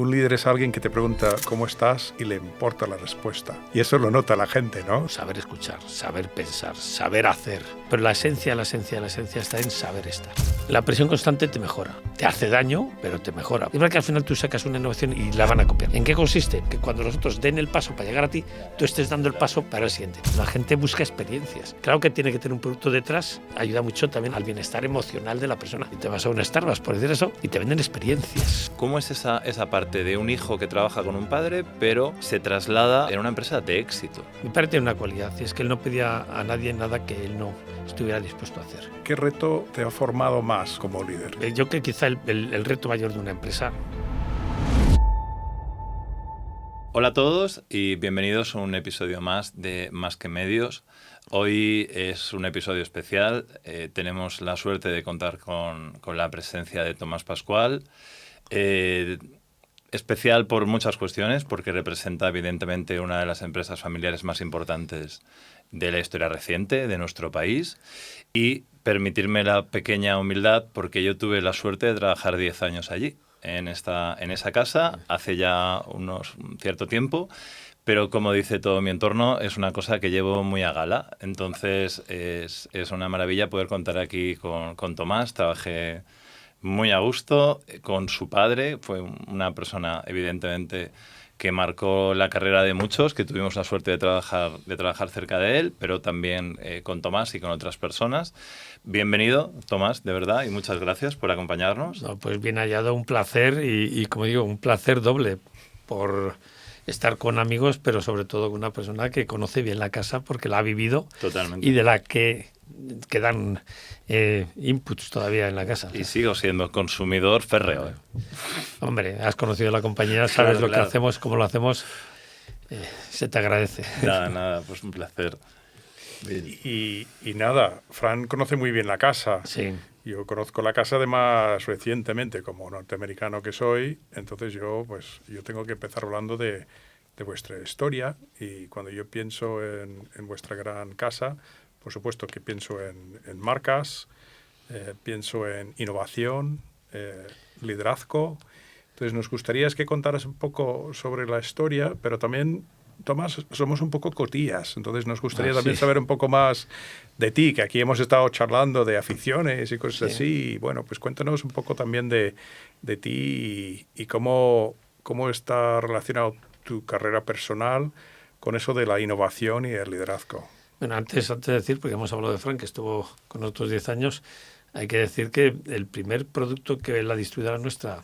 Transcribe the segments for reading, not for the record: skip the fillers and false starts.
Un líder es alguien que te pregunta cómo estás y le importa la respuesta. Y eso lo nota la gente, ¿no? Saber escuchar, saber pensar, saber hacer. Pero la esencia está en saber estar. La presión constante te mejora. Te hace daño, pero te mejora. Es verdad que al final tú sacas una innovación y la van a copiar. ¿En qué consiste? Que cuando los otros den el paso para llegar a ti, tú estés dando el paso para el siguiente. La gente busca experiencias. Claro que tiene que tener un producto detrás. Ayuda mucho también al bienestar emocional de la persona. Y te vas a un Starbucks, por decir eso, y te venden experiencias. ¿Cómo es esa parte de un hijo que trabaja con un padre, pero se traslada en una empresa de éxito? Mi padre tiene una cualidad, y es que él no pedía a nadie nada que él no estuviera dispuesto a hacer. ¿Qué reto te ha formado más como líder? Yo creo que quizá el reto mayor de una empresa. Hola a todos y bienvenidos a un episodio más de Más que Medios. Hoy es un episodio especial. Tenemos la suerte de contar con la presencia de Tomás Pascual. Especial por muchas cuestiones, porque representa evidentemente una de las empresas familiares más importantes de la historia reciente de nuestro país. Y permitirme la pequeña humildad, porque yo tuve la suerte de trabajar 10 años allí, en esa casa, hace ya un cierto tiempo. Pero como dice todo mi entorno, es una cosa que llevo muy a gala. Entonces es una maravilla poder contar aquí con Tomás. Trabajé muy a gusto con su padre. Fue una persona, evidentemente, que marcó la carrera de muchos, que tuvimos la suerte de trabajar cerca de él, pero también con Tomás y con otras personas. Bienvenido, Tomás, de verdad, y muchas gracias por acompañarnos. No, pues bien hallado, un placer y como digo, un placer doble por estar con amigos, pero sobre todo con una persona que conoce bien la casa porque la ha vivido. Totalmente. Y de la que dan inputs todavía en la casa. Y sigo siendo consumidor férreo. Hombre, has conocido la compañía, sabes claro, lo que hacemos, cómo lo hacemos, se te agradece. Nada, pues un placer. Y nada, Fran conoce muy bien la casa. Sí. Yo conozco la casa además recientemente, como norteamericano que soy, entonces yo tengo que empezar hablando de vuestra historia, y cuando yo pienso en vuestra gran casa, por supuesto que pienso en marcas, pienso en innovación, liderazgo. Entonces nos gustaría que contaras un poco sobre la historia, pero también, Tomás, somos un poco cotillas, entonces nos gustaría también saber un poco más de ti, que aquí hemos estado charlando de aficiones y cosas así. Y bueno, pues cuéntanos un poco también de ti y cómo está relacionado tu carrera personal con eso de la innovación y el liderazgo. Bueno, antes de decir, porque hemos hablado de Frank, que estuvo con nosotros 10 años, hay que decir que el primer producto que la distribuidora nuestra,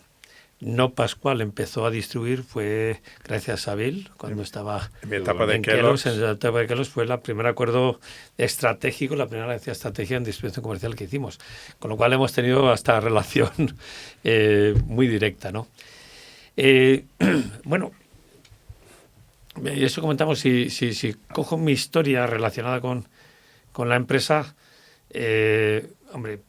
no Pascual, empezó a distribuir fue gracias a Bill, cuando estaba en mi etapa de Kellogg's. En la etapa de Kellogg's fue el primer acuerdo estratégico, la primera estrategia en distribución comercial que hicimos, con lo cual hemos tenido hasta relación muy directa, ¿no? Bueno, y eso comentamos, si cojo mi historia relacionada con la empresa, hombre,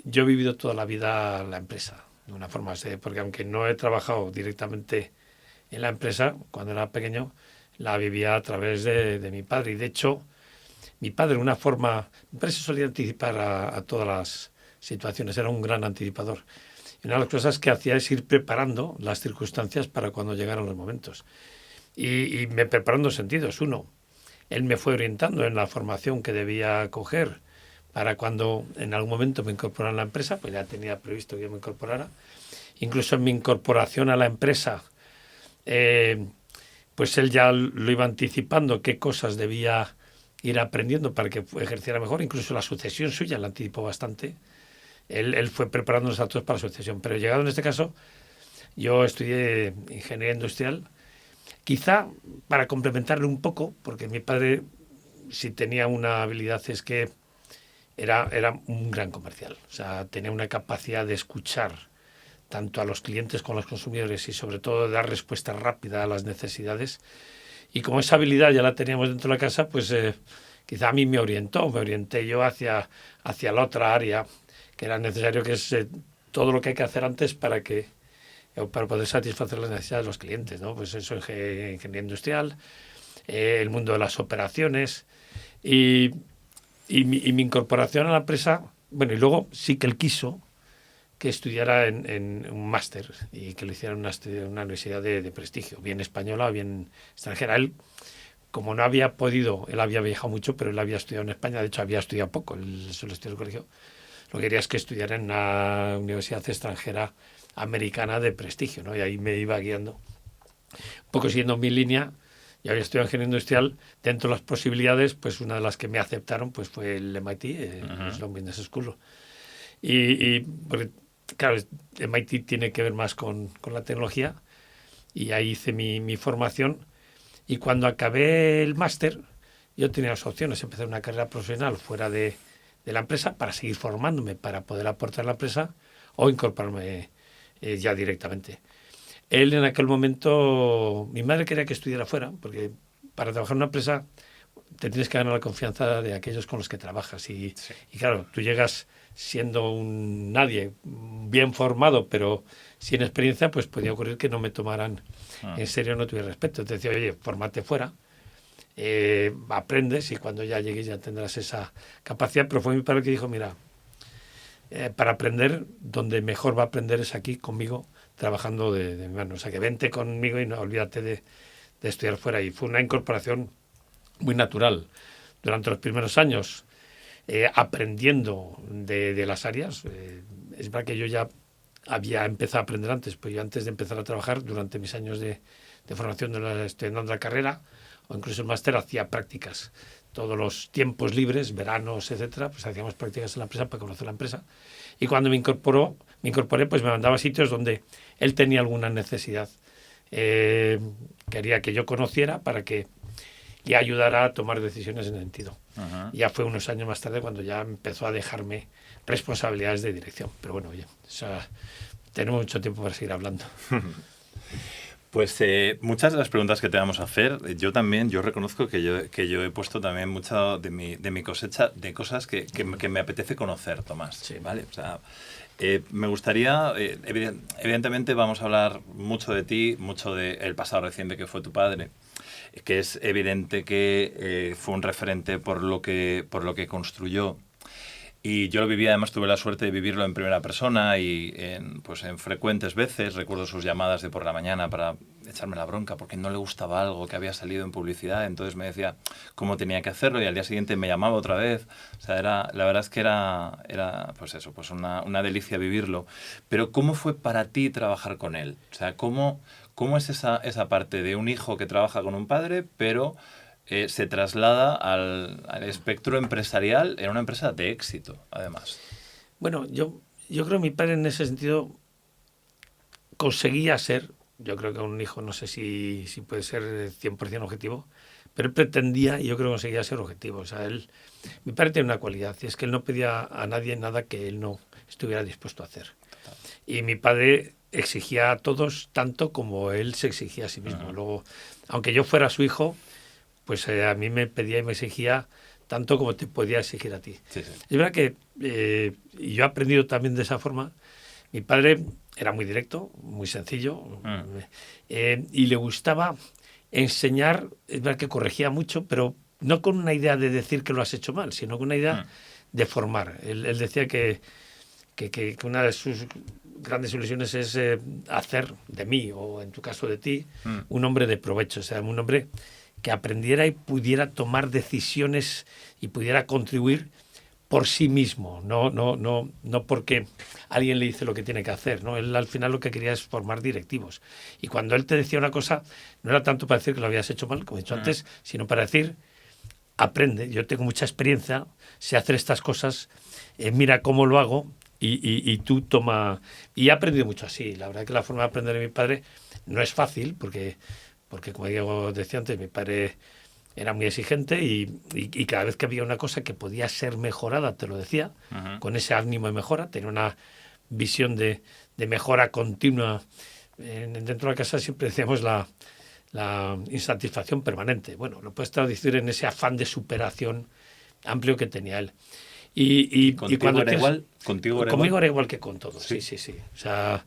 yo he vivido toda la vida la empresa, de una forma, porque aunque no he trabajado directamente en la empresa, cuando era pequeño, la vivía a través de mi padre. Y de hecho, mi padre, mi padre se solía anticipar a todas las situaciones, era un gran anticipador. Y una de las cosas que hacía es ir preparando las circunstancias para cuando llegaran los momentos. Y me preparó en dos sentidos. Uno, él me fue orientando en la formación que debía coger para cuando en algún momento me incorporara a la empresa, pues ya tenía previsto que yo me incorporara. Incluso en mi incorporación a la empresa, pues él ya lo iba anticipando qué cosas debía ir aprendiendo para que ejerciera mejor. Incluso la sucesión suya la anticipó bastante. Él fue preparándonos a todos para la sucesión. Pero llegado en este caso, yo estudié ingeniería industrial, quizá para complementarle un poco, porque mi padre, si tenía una habilidad, es que era un gran comercial. O sea, tenía una capacidad de escuchar tanto a los clientes como a los consumidores y sobre todo de dar respuesta rápida a las necesidades. Y como esa habilidad ya la teníamos dentro de la casa, pues quizá a mí me orienté yo hacia la otra área que era necesario, que es todo lo que hay que hacer antes para poder satisfacer las necesidades de los clientes, ¿no? Pues eso, ingeniería industrial, el mundo de las operaciones y mi incorporación a la empresa. Bueno, y luego sí que él quiso que estudiara en un máster y que lo hiciera en una universidad de prestigio, bien española o bien extranjera. Él, como no había podido, él había viajado mucho, pero él había estudiado en España, de hecho había estudiado poco, él solo estudió en el colegio. Lo que quería es que estudiara en una universidad extranjera americana de prestigio, ¿no? Y ahí me iba guiando. Un poco siguiendo mi línea, yo había estudiado ingeniería industrial, dentro de las posibilidades, pues una de las que me aceptaron pues fue el MIT, Sloan Business School. Porque, claro, MIT tiene que ver más con la tecnología, y ahí hice mi formación. Y cuando acabé el máster, yo tenía dos opciones: empezar una carrera profesional fuera de la empresa para seguir formándome, para poder aportar a la empresa, o incorporarme ya directamente. Él en aquel momento, mi madre quería que estudiara fuera, porque para trabajar en una empresa te tienes que ganar la confianza de aquellos con los que trabajas. Y claro, tú llegas siendo un nadie, bien formado, pero sin experiencia, pues podía ocurrir que no me tomaran en serio, no tuviera respeto. Te decía, oye, fórmate fuera, aprendes y cuando ya llegues ya tendrás esa capacidad. Pero fue mi padre que dijo, mira, para aprender, donde mejor va a aprender es aquí conmigo, trabajando de mi mano. O sea, que vente conmigo y no olvídate de estudiar fuera. Y fue una incorporación muy natural. Durante los primeros años, aprendiendo de las áreas, es verdad que yo ya había empezado a aprender antes, pues yo antes de empezar a trabajar, durante mis años de formación estudiando la carrera, o incluso el máster, hacía prácticas. Todos los tiempos libres, veranos, etcétera, pues hacíamos prácticas en la empresa para conocer la empresa. Y cuando me incorporé, pues me mandaba a sitios donde él tenía alguna necesidad. Quería que yo conociera para que le ayudara a tomar decisiones en ese sentido. Ya fue unos años más tarde cuando ya empezó a dejarme responsabilidades de dirección. Pero bueno, oye, tenemos mucho tiempo para seguir hablando. Pues muchas de las preguntas que te vamos a hacer, yo reconozco que yo he puesto también mucha de mi cosecha de cosas que me apetece conocer, Tomás. Sí. ¿Vale? O sea, me gustaría, evidentemente vamos a hablar mucho de ti, mucho del pasado reciente que fue tu padre, que es evidente que fue un referente por lo que construyó. Y yo lo viví, además tuve la suerte de vivirlo en primera persona y en frecuentes veces recuerdo sus llamadas de por la mañana para echarme la bronca porque no le gustaba algo que había salido en publicidad. Entonces me decía cómo tenía que hacerlo y al día siguiente me llamaba otra vez. O sea, la verdad es que era pues eso, pues una delicia vivirlo. Pero ¿cómo fue para ti trabajar con él? O sea, ¿cómo es esa parte de un hijo que trabaja con un padre, pero se traslada al espectro empresarial en una empresa de éxito, además? Bueno, yo creo que mi padre en ese sentido conseguía ser, yo creo que un hijo no sé si puede ser 100% objetivo, pero él pretendía y yo creo que conseguía ser objetivo. O sea, mi padre tiene una cualidad y es que él no pedía a nadie nada que él no estuviera dispuesto a hacer. Total. Y mi padre exigía a todos tanto como él se exigía a sí mismo. Luego, aunque yo fuera su hijo, pues a mí me pedía y me exigía tanto como te podía exigir a ti. Sí. Es verdad que y yo he aprendido también de esa forma. Mi padre era muy directo, muy sencillo, y le gustaba enseñar. Es verdad que corregía mucho, pero no con una idea de decir que lo has hecho mal, sino con una idea de formar. Él decía que una de sus grandes ilusiones es hacer de mí, o en tu caso de ti, un hombre de provecho, o sea, un hombre que aprendiera y pudiera tomar decisiones y pudiera contribuir por sí mismo, no porque alguien le dice lo que tiene que hacer, ¿no? Él al final lo que quería es formar directivos. Y cuando él te decía una cosa, no era tanto para decir que lo habías hecho mal, como he dicho antes, sino para decir, aprende, yo tengo mucha experiencia, sé hacer estas cosas, mira cómo lo hago y tú toma. Y he aprendido mucho así. La verdad que la forma de aprender de mi padre no es fácil, porque como Diego decía antes, mi padre era muy exigente y cada vez que había una cosa que podía ser mejorada, te lo decía, con ese ánimo de mejora, tenía una visión de mejora continua. Dentro de la casa siempre decíamos la insatisfacción permanente. Bueno, lo puedes traducir en ese afán de superación amplio que tenía él. ¿Y cuando era igual? Conmigo era igual que con todos, sí. O sea,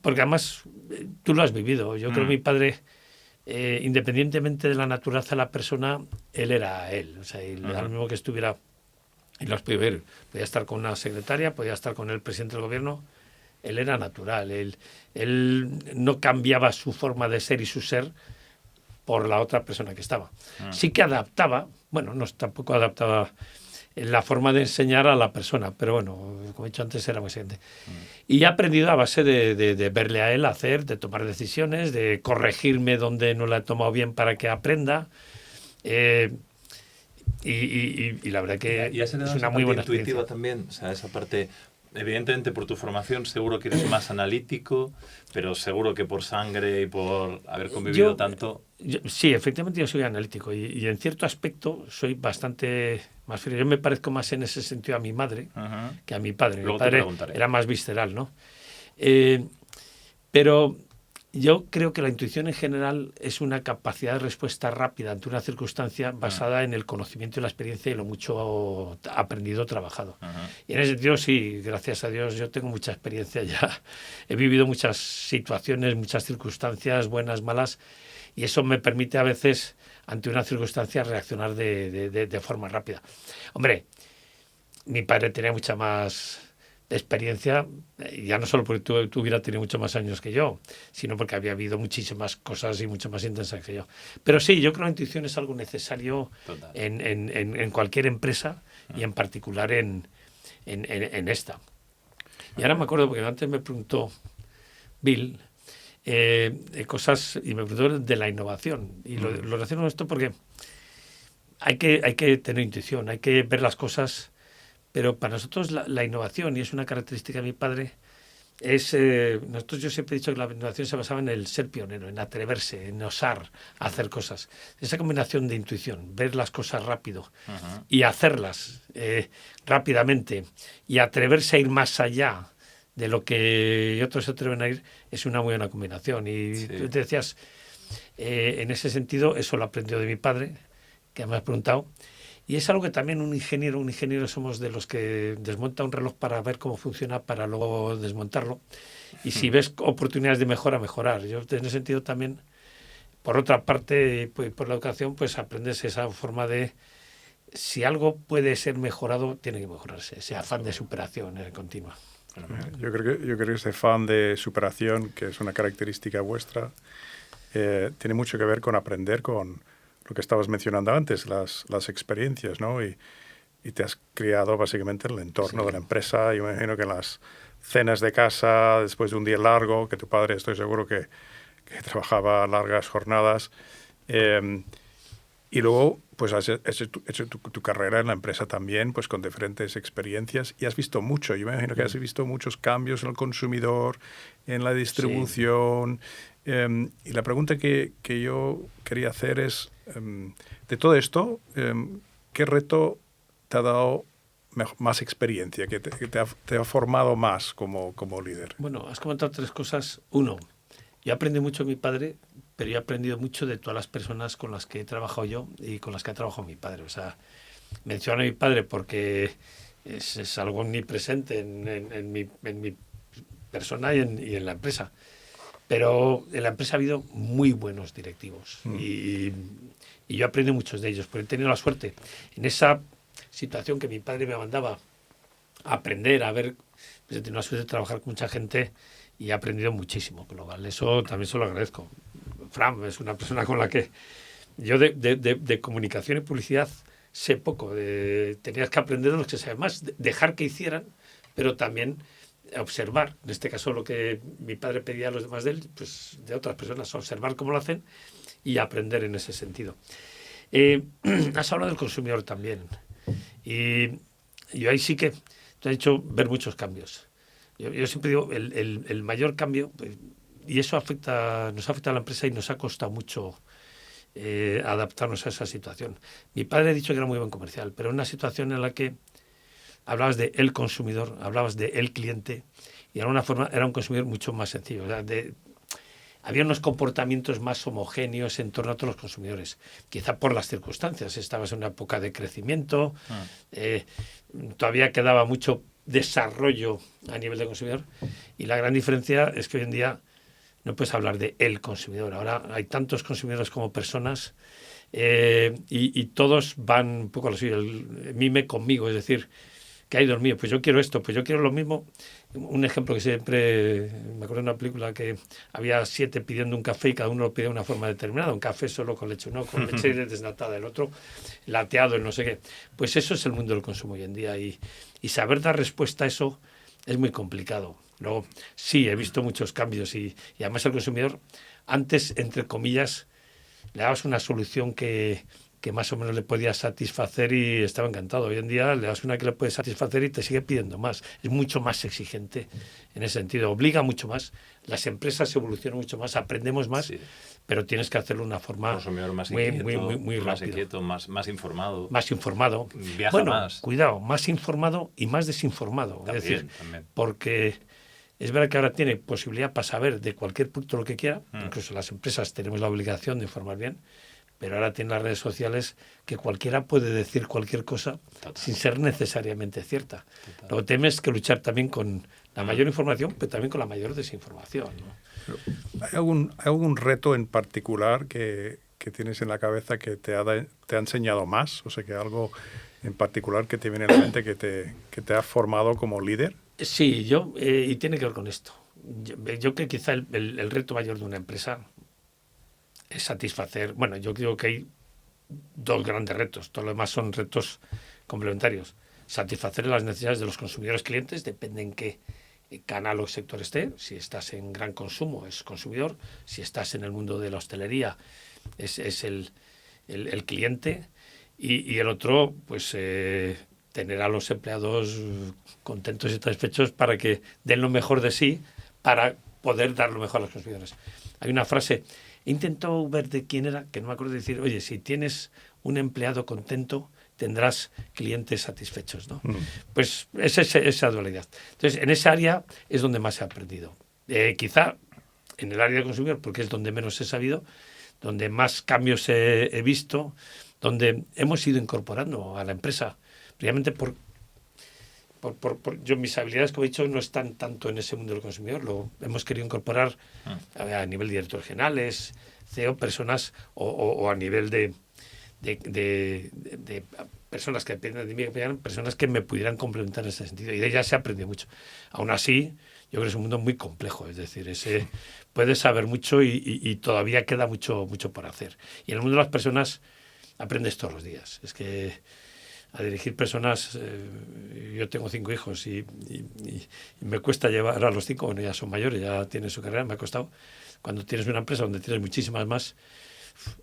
porque además tú lo has vivido. Yo creo que mi padre, independientemente de la naturaleza de la persona, él era él. O sea, y le da lo mismo que estuviera Y los podía ver. Podía estar con una secretaria, podía estar con el presidente del gobierno. Él era natural. Él no cambiaba su forma de ser y su ser por la otra persona que estaba. Sí que adaptaba, bueno, no tampoco adaptaba la forma de enseñar a la persona, pero bueno, como he dicho antes, era muy exigente. Y he aprendido a base de verle a él hacer, de tomar decisiones, de corregirme donde no la he tomado bien para que aprenda. Y la verdad que ¿Y has es heredado una esa muy parte buena intuitiva experiencia. también? O sea, esa parte, evidentemente por tu formación seguro que eres más analítico, pero seguro que por sangre y por haber convivido tanto... Sí, efectivamente yo soy analítico y en cierto aspecto soy bastante más frío. Yo me parezco más en ese sentido a mi madre que a mi padre. Luego Mi te padre preguntaré. era más visceral, ¿no? Pero yo creo que la intuición en general es una capacidad de respuesta rápida ante una circunstancia basada en el conocimiento y la experiencia y lo mucho aprendido, trabajado. Y en ese sentido, sí, gracias a Dios, yo tengo mucha experiencia ya. He vivido muchas situaciones, muchas circunstancias, buenas, malas, y eso me permite a veces, ante una circunstancia, reaccionar de forma rápida. Hombre, mi padre tenía mucha más experiencia, ya no solo porque tú hubieras tenido muchos más años que yo, sino porque había habido muchísimas cosas y mucho más intensas que yo. Pero sí, yo creo que la intuición es algo necesario en cualquier empresa y en particular en esta. Y ahora me acuerdo, porque antes me preguntó Bill cosas y me preguntó de la innovación. Y lo relaciono con esto porque hay que tener intuición, hay que ver las cosas. Pero para nosotros la innovación, y es una característica de mi padre, es nosotros yo siempre he dicho que la innovación se basaba en el ser pionero, en atreverse, en osar hacer cosas. Esa combinación de intuición, ver las cosas rápido y hacerlas rápidamente y atreverse a ir más allá de lo que otros se atreven a ir, es una muy buena combinación. Y tú te decías, en ese sentido, eso lo aprendió de mi padre, que me has preguntado. Y es algo que también un ingeniero somos de los que desmonta un reloj para ver cómo funciona, para luego desmontarlo. Y si ves oportunidades de mejora, mejorar. Yo en ese sentido también, por otra parte, pues, por la educación, pues aprendes esa forma de, si algo puede ser mejorado, tiene que mejorarse. Ese afán de superación continua. Yo creo que ese afán de superación, que es una característica vuestra, tiene mucho que ver con aprender con lo que estabas mencionando antes, las experiencias, ¿no? Y te has criado básicamente en el entorno de la empresa. Yo me imagino que en las cenas de casa, después de un día largo, que tu padre estoy seguro que trabajaba largas jornadas, y luego pues has hecho tu carrera en la empresa también, pues con diferentes experiencias, y has visto mucho. Yo me imagino que has visto muchos cambios en el consumidor, en la distribución. Y la pregunta que yo quería hacer es, de todo esto, ¿qué reto te ha dado más experiencia, que te ha formado más como líder? Bueno, has comentado tres cosas. Uno, yo aprendí mucho de mi padre, pero yo he aprendido mucho de todas las personas con las que he trabajado yo y con las que ha trabajado mi padre. O sea, menciono a mi padre porque es algo omnipresente en mi persona y en la empresa. Pero en la empresa ha habido muy buenos directivos y yo aprendí muchos de ellos, porque he tenido la suerte en esa situación que mi padre me mandaba a aprender, a ver, pues he tenido la suerte de trabajar con mucha gente y he aprendido muchísimo, global. Eso también se lo agradezco. Fran es una persona con la que yo de comunicación y publicidad sé poco. Tenías que aprender de los que saben más, dejar que hicieran, pero también observar, en este caso lo que mi padre pedía a los demás de él, pues de otras personas, observar cómo lo hacen y aprender en ese sentido. Has hablado del consumidor también, y yo ahí sí que te he hecho ver muchos cambios. Yo siempre digo, el mayor cambio, y eso nos afecta a la empresa y nos ha costado mucho adaptarnos a esa situación. Mi padre ha dicho que era muy buen comercial, pero en una situación en la que hablabas de el consumidor, hablabas de el cliente, y de alguna forma era un consumidor mucho más sencillo. O sea, había unos comportamientos más homogéneos en torno a todos los consumidores, quizá por las circunstancias. Estabas en una época de crecimiento, todavía quedaba mucho desarrollo a nivel de consumidor, y la gran diferencia es que hoy en día no puedes hablar de el consumidor. Ahora hay tantos consumidores como personas y todos van un poco a lo suyo, el mime conmigo, es decir, ¿qué hay dormido? Pues yo quiero esto, pues yo quiero lo mismo. Un ejemplo que siempre, me acuerdo de una película que había 7 pidiendo un café y cada uno lo pide de una forma determinada, un café solo con leche, uno con leche desnatada, el otro lateado, el no sé qué. Pues eso es el mundo del consumo hoy en día y saber dar respuesta a eso es muy complicado. Luego, sí, he visto muchos cambios y además el consumidor, antes, entre comillas, le dabas una solución que más o menos le podía satisfacer y estaba encantado. Hoy en día le das una que le puede satisfacer y te sigue pidiendo más. Es mucho más exigente en ese sentido. Obliga mucho más. Las empresas evolucionan mucho más, aprendemos más, sí, pero tienes que hacerlo de una forma consumidor más muy, inquieto, muy más rápido. Inquieto, más informado. Más informado. Viaja bueno, más. Cuidado, más informado y más desinformado. También, es decir, también. Porque es verdad que ahora tiene posibilidad para saber de cualquier punto lo que quiera. Incluso las empresas tenemos la obligación de informar bien. Pero ahora tiene las redes sociales que cualquiera puede decir cualquier cosa sin ser necesariamente cierta. Lo que temes que luchar también con la mayor información, pero también con la mayor desinformación, ¿no? ¿Hay algún reto en particular que tienes en la cabeza que te ha enseñado más? O sea, que algo en particular que te viene a la mente que te ha formado como líder. Sí, y tiene que ver con esto. Yo creo que quizá el reto mayor de una empresa es satisfacer, bueno, yo creo que hay 2 grandes retos, todo lo demás son retos complementarios. Satisfacer las necesidades de los consumidores clientes, depende en qué canal o sector esté. Si estás en gran consumo, es consumidor. Si estás en el mundo de la hostelería, es el cliente. Y el otro, pues tener a los empleados contentos y satisfechos para que den lo mejor de sí, para poder dar lo mejor a los consumidores. Hay una frase... Intento ver de quién era, que no me acuerdo de decir, oye, si tienes un empleado contento, tendrás clientes satisfechos, ¿no? Pues es esa dualidad. Entonces, en esa área es donde más he aprendido. Quizá en el área de consumidor, porque es donde menos he sabido, donde más cambios he visto, donde hemos ido incorporando a la empresa, precisamente yo mis habilidades, como he dicho, no están tanto en ese mundo del consumidor. Lo hemos querido incorporar a nivel de directores generales, CEO, personas o a nivel de personas que dependen de mí, personas que me pudieran complementar en ese sentido. Y de ellas se ha aprendido mucho. Aún así, yo creo que es un mundo muy complejo. Es decir, puedes saber mucho y todavía queda mucho por hacer. Y en el mundo de las personas aprendes todos los días. Es que a dirigir personas, yo tengo 5 hijos y me cuesta llevar a los 5, bueno, ya son mayores, ya tienen su carrera, me ha costado. Cuando tienes una empresa donde tienes muchísimas más,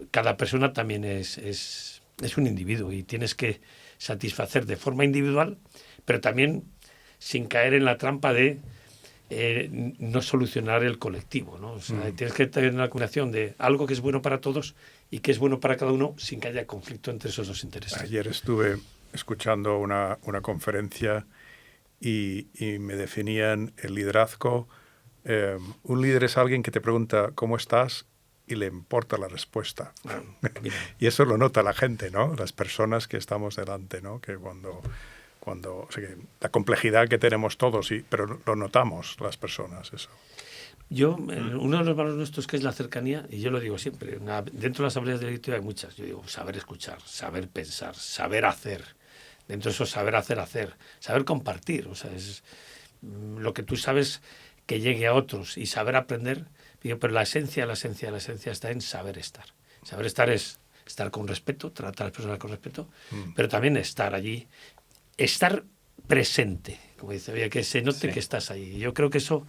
cada persona también es un individuo y tienes que satisfacer de forma individual, pero también sin caer en la trampa de no solucionar el colectivo, ¿no? O sea, tienes que tener una combinación de algo que es bueno para todos y que es bueno para cada uno sin que haya conflicto entre esos 2 intereses. Ayer estuve escuchando una conferencia y me definían el liderazgo. Un líder es alguien que te pregunta ¿cómo estás? Y le importa la respuesta. Y eso lo nota la gente, ¿no? Las personas que estamos delante, ¿no? Que cuando o sea, que la complejidad que tenemos todos, pero lo notamos las personas, eso. Uno de los valores nuestros que es la cercanía, y yo lo digo siempre, dentro de las habilidades de directiva hay muchas. Yo digo, saber escuchar, saber pensar, saber hacer. Dentro de eso, saber hacer, saber compartir. O sea, es lo que tú sabes que llegue a otros y saber aprender. Pero la esencia está en saber estar. Saber estar es estar con respeto, tratar a las personas con respeto, pero también estar allí, estar presente, como dice, oye, que se note que estás allí. Yo creo que eso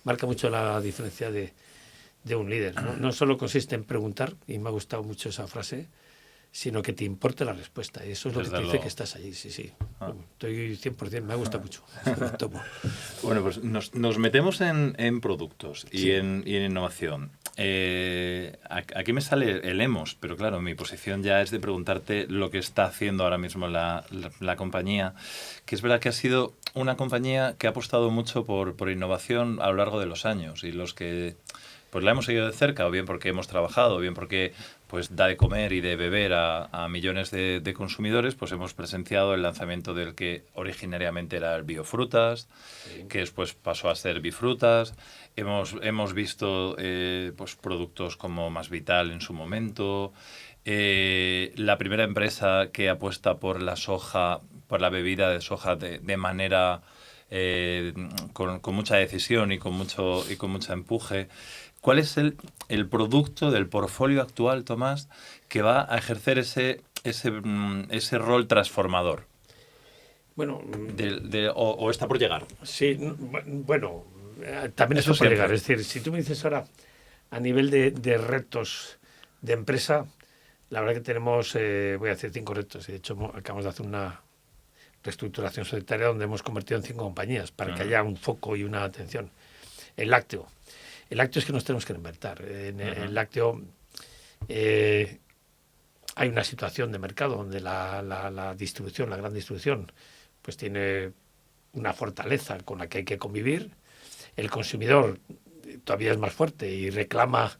marca mucho la diferencia de un líder. No solo consiste en preguntar, y me ha gustado mucho esa frase, sino que te importe la respuesta. Y eso es lo que te dice que estás allí. Sí. Estoy 100%, me ha gustado mucho. Bueno, pues nos metemos en productos y en innovación. Aquí me sale el EMOS, pero claro, mi posición ya es de preguntarte lo que está haciendo ahora mismo la compañía, que es verdad que ha sido una compañía que ha apostado mucho por innovación a lo largo de los años, y los que pues la hemos seguido de cerca, o bien porque hemos trabajado, o bien porque pues da de comer y de beber a millones de consumidores, pues hemos presenciado el lanzamiento del que originariamente era el Biofrutas, que después pasó a ser Bifrutas. Hemos visto pues productos como Más Vital en su momento. La primera empresa que apuesta por la soja, por la bebida de soja de manera con mucha decisión y con mucho empuje. ¿Cuál es el producto del portfolio actual, Tomás, que va a ejercer ese rol transformador? Bueno, o está por llegar. Sí, bueno, también eso puede llegar. Es decir, si tú me dices ahora, a nivel de retos de empresa, la verdad que tenemos, voy a hacer 5 retos. De hecho, acabamos de hacer una reestructuración societaria donde hemos convertido en 5 compañías para que haya un foco y una atención. El lácteo. El lácteo es que nos tenemos que reinventar. En el lácteo hay una situación de mercado donde la distribución, la gran distribución, pues tiene una fortaleza con la que hay que convivir. El consumidor todavía es más fuerte y reclama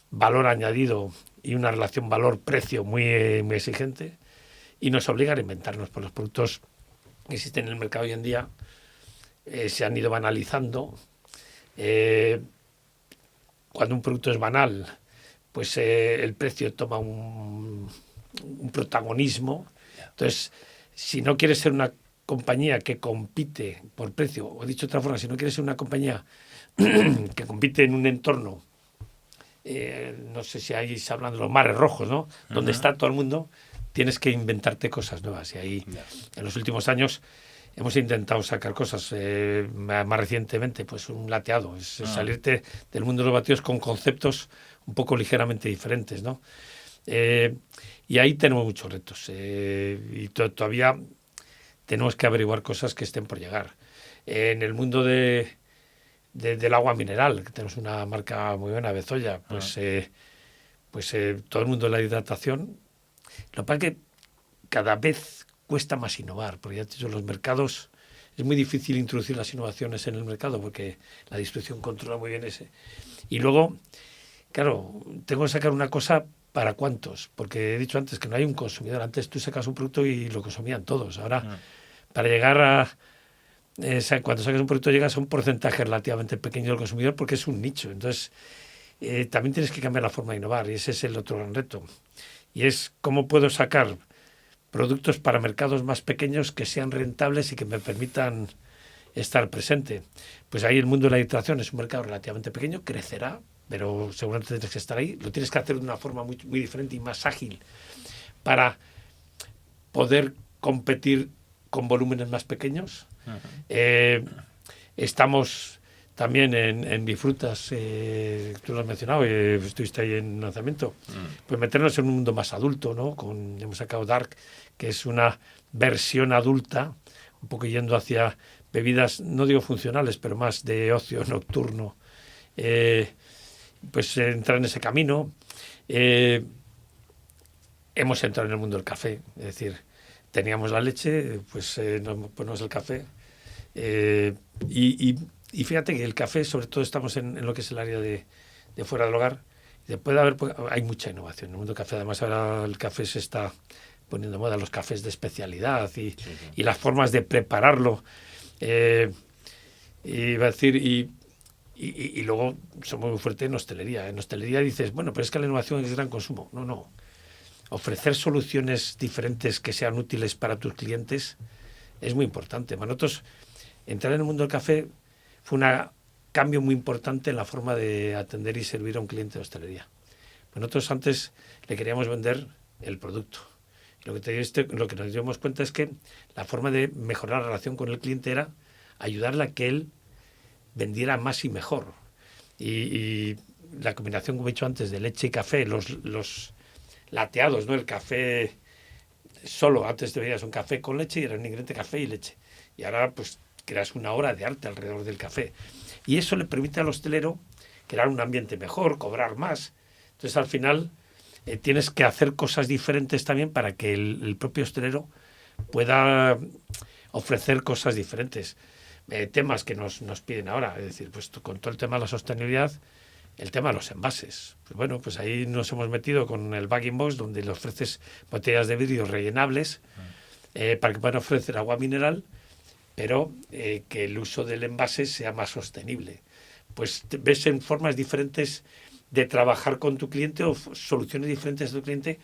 valor añadido y una relación valor-precio muy, muy exigente, y nos obliga a reinventarnos, por los productos que existen en el mercado hoy en día se han ido banalizando. Cuando un producto es banal, pues el precio toma un protagonismo. Entonces, si no quieres ser una compañía que compite por precio, o dicho de otra forma, si no quieres ser una compañía que compite en un entorno, no sé si ahí se hablan de los mares rojos, ¿no? Donde está todo el mundo, tienes que inventarte cosas nuevas. Y ahí, en los últimos años, hemos intentado sacar cosas. Más recientemente, pues un lateado. Es salirte del mundo de los batidos con conceptos un poco ligeramente diferentes, ¿no? Y ahí tenemos muchos retos. Y todavía tenemos que averiguar cosas que estén por llegar. En el mundo del agua mineral, que tenemos una marca muy buena, Bezoya, pues todo el mundo de la hidratación. Lo que pasa es que cada vez cuesta más innovar, porque ya te he dicho, los mercados, es muy difícil introducir las innovaciones en el mercado porque la distribución controla muy bien ese. Y luego, claro, tengo que sacar una cosa para cuántos, porque he dicho antes que no hay un consumidor. Antes tú sacas un producto y lo consumían todos. Ahora, para llegar a... cuando sacas un producto llegas a un porcentaje relativamente pequeño del consumidor porque es un nicho. Entonces, también tienes que cambiar la forma de innovar, y ese es el otro gran reto. Y es cómo puedo sacar productos para mercados más pequeños que sean rentables y que me permitan estar presente. Pues ahí el mundo de la hidratación es un mercado relativamente pequeño, crecerá, pero seguramente tienes que estar ahí. Lo tienes que hacer de una forma muy, muy diferente y más ágil para poder competir con volúmenes más pequeños. Estamos también en Bifrutas, tú lo has mencionado, estuviste ahí en lanzamiento, pues meternos en un mundo más adulto, ¿no? Hemos sacado Dark, que es una versión adulta, un poco yendo hacia bebidas, no digo funcionales, pero más de ocio nocturno. Pues entrar en ese camino. Hemos entrado en el mundo del café, es decir, teníamos la leche, pues nos ponemos el café. Y fíjate que el café, sobre todo estamos en lo que es el área de fuera del hogar. Después de haber, hay mucha innovación en el mundo del café. Además, ahora el café se está poniendo de moda, los cafés de especialidad y las formas de prepararlo. Y luego somos muy fuertes en hostelería. En hostelería dices, bueno, pero es que la innovación es gran consumo. No. Ofrecer soluciones diferentes que sean útiles para tus clientes es muy importante. Para nosotros, entrar en el mundo del café fue un cambio muy importante en la forma de atender y servir a un cliente de hostelería. Pues nosotros antes le queríamos vender el producto. Lo que nos dimos cuenta es que la forma de mejorar la relación con el cliente era ayudarle a que él vendiera más y mejor. Y la combinación, como he dicho antes, de leche y café, los lateados, ¿no? El café solo, antes te veías un café con leche y era un ingrediente café y leche. Y ahora pues creas una obra de arte alrededor del café. Y eso le permite al hostelero crear un ambiente mejor, cobrar más. Entonces al final tienes que hacer cosas diferentes también para que el propio hostelero pueda ofrecer cosas diferentes. Temas que nos piden ahora, es decir, pues con todo el tema de la sostenibilidad, el tema de los envases. Pues bueno, pues ahí nos hemos metido con el Bagging Box, donde le ofreces botellas de vidrio rellenables para que puedan ofrecer agua mineral, pero que el uso del envase sea más sostenible. Pues ves en formas diferentes de trabajar con tu cliente o soluciones diferentes de tu cliente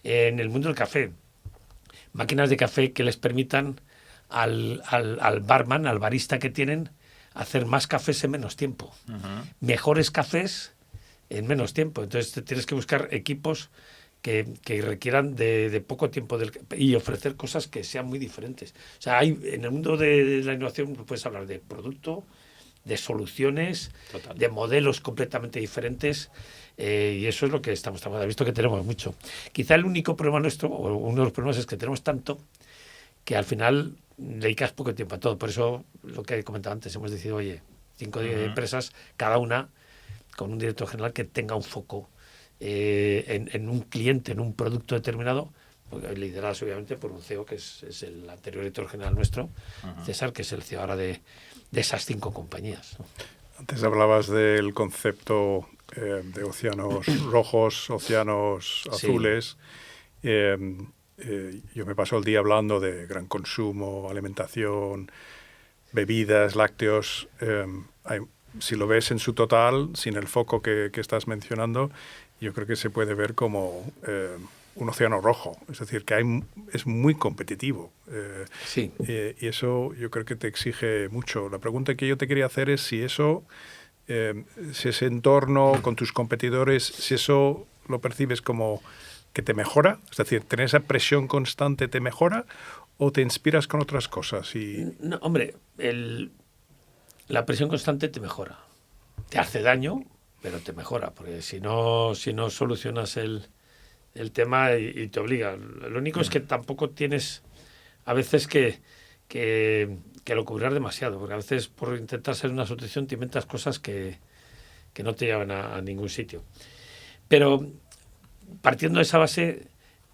en el mundo del café. Máquinas de café que les permitan al barman, al barista que tienen, hacer más cafés en menos tiempo. Mejores cafés en menos tiempo. Entonces tienes que buscar equipos que requieran de poco tiempo y ofrecer cosas que sean muy diferentes. O sea, en el mundo de la innovación puedes hablar de producto, de soluciones, Total. de modelos completamente diferentes, y eso es lo que estamos trabajando. He visto que tenemos mucho. Quizá el único problema nuestro, o uno de los problemas, es que tenemos tanto que al final dedicas poco tiempo a todo. Por eso, lo que he comentado antes, hemos decidido, oye, 5 o 10 empresas, cada una con un director general que tenga un foco en un cliente, en un producto determinado, lideradas obviamente por un CEO que es el anterior director general nuestro, César, que es el CEO ahora de esas 5 compañías. Antes hablabas del concepto de océanos rojos, océanos azules. Yo me paso el día hablando de gran consumo, alimentación, bebidas, lácteos. Si lo ves en su total, sin el foco que estás mencionando, yo creo que se puede ver como un océano rojo. Es decir, que es muy competitivo. Sí. Y eso yo creo que te exige mucho. La pregunta que yo te quería hacer es si ese entorno con tus competidores, si eso lo percibes como que te mejora, es decir, tener esa presión constante te mejora o te inspiras con otras cosas. No, hombre, la presión constante te mejora. Te hace daño, pero te mejora, porque si no solucionas el tema y te obliga. Lo único es que tampoco tienes a veces que lo cubrir demasiado, porque a veces por intentar ser una solución te inventas cosas que no te llevan a ningún sitio. Pero partiendo de esa base,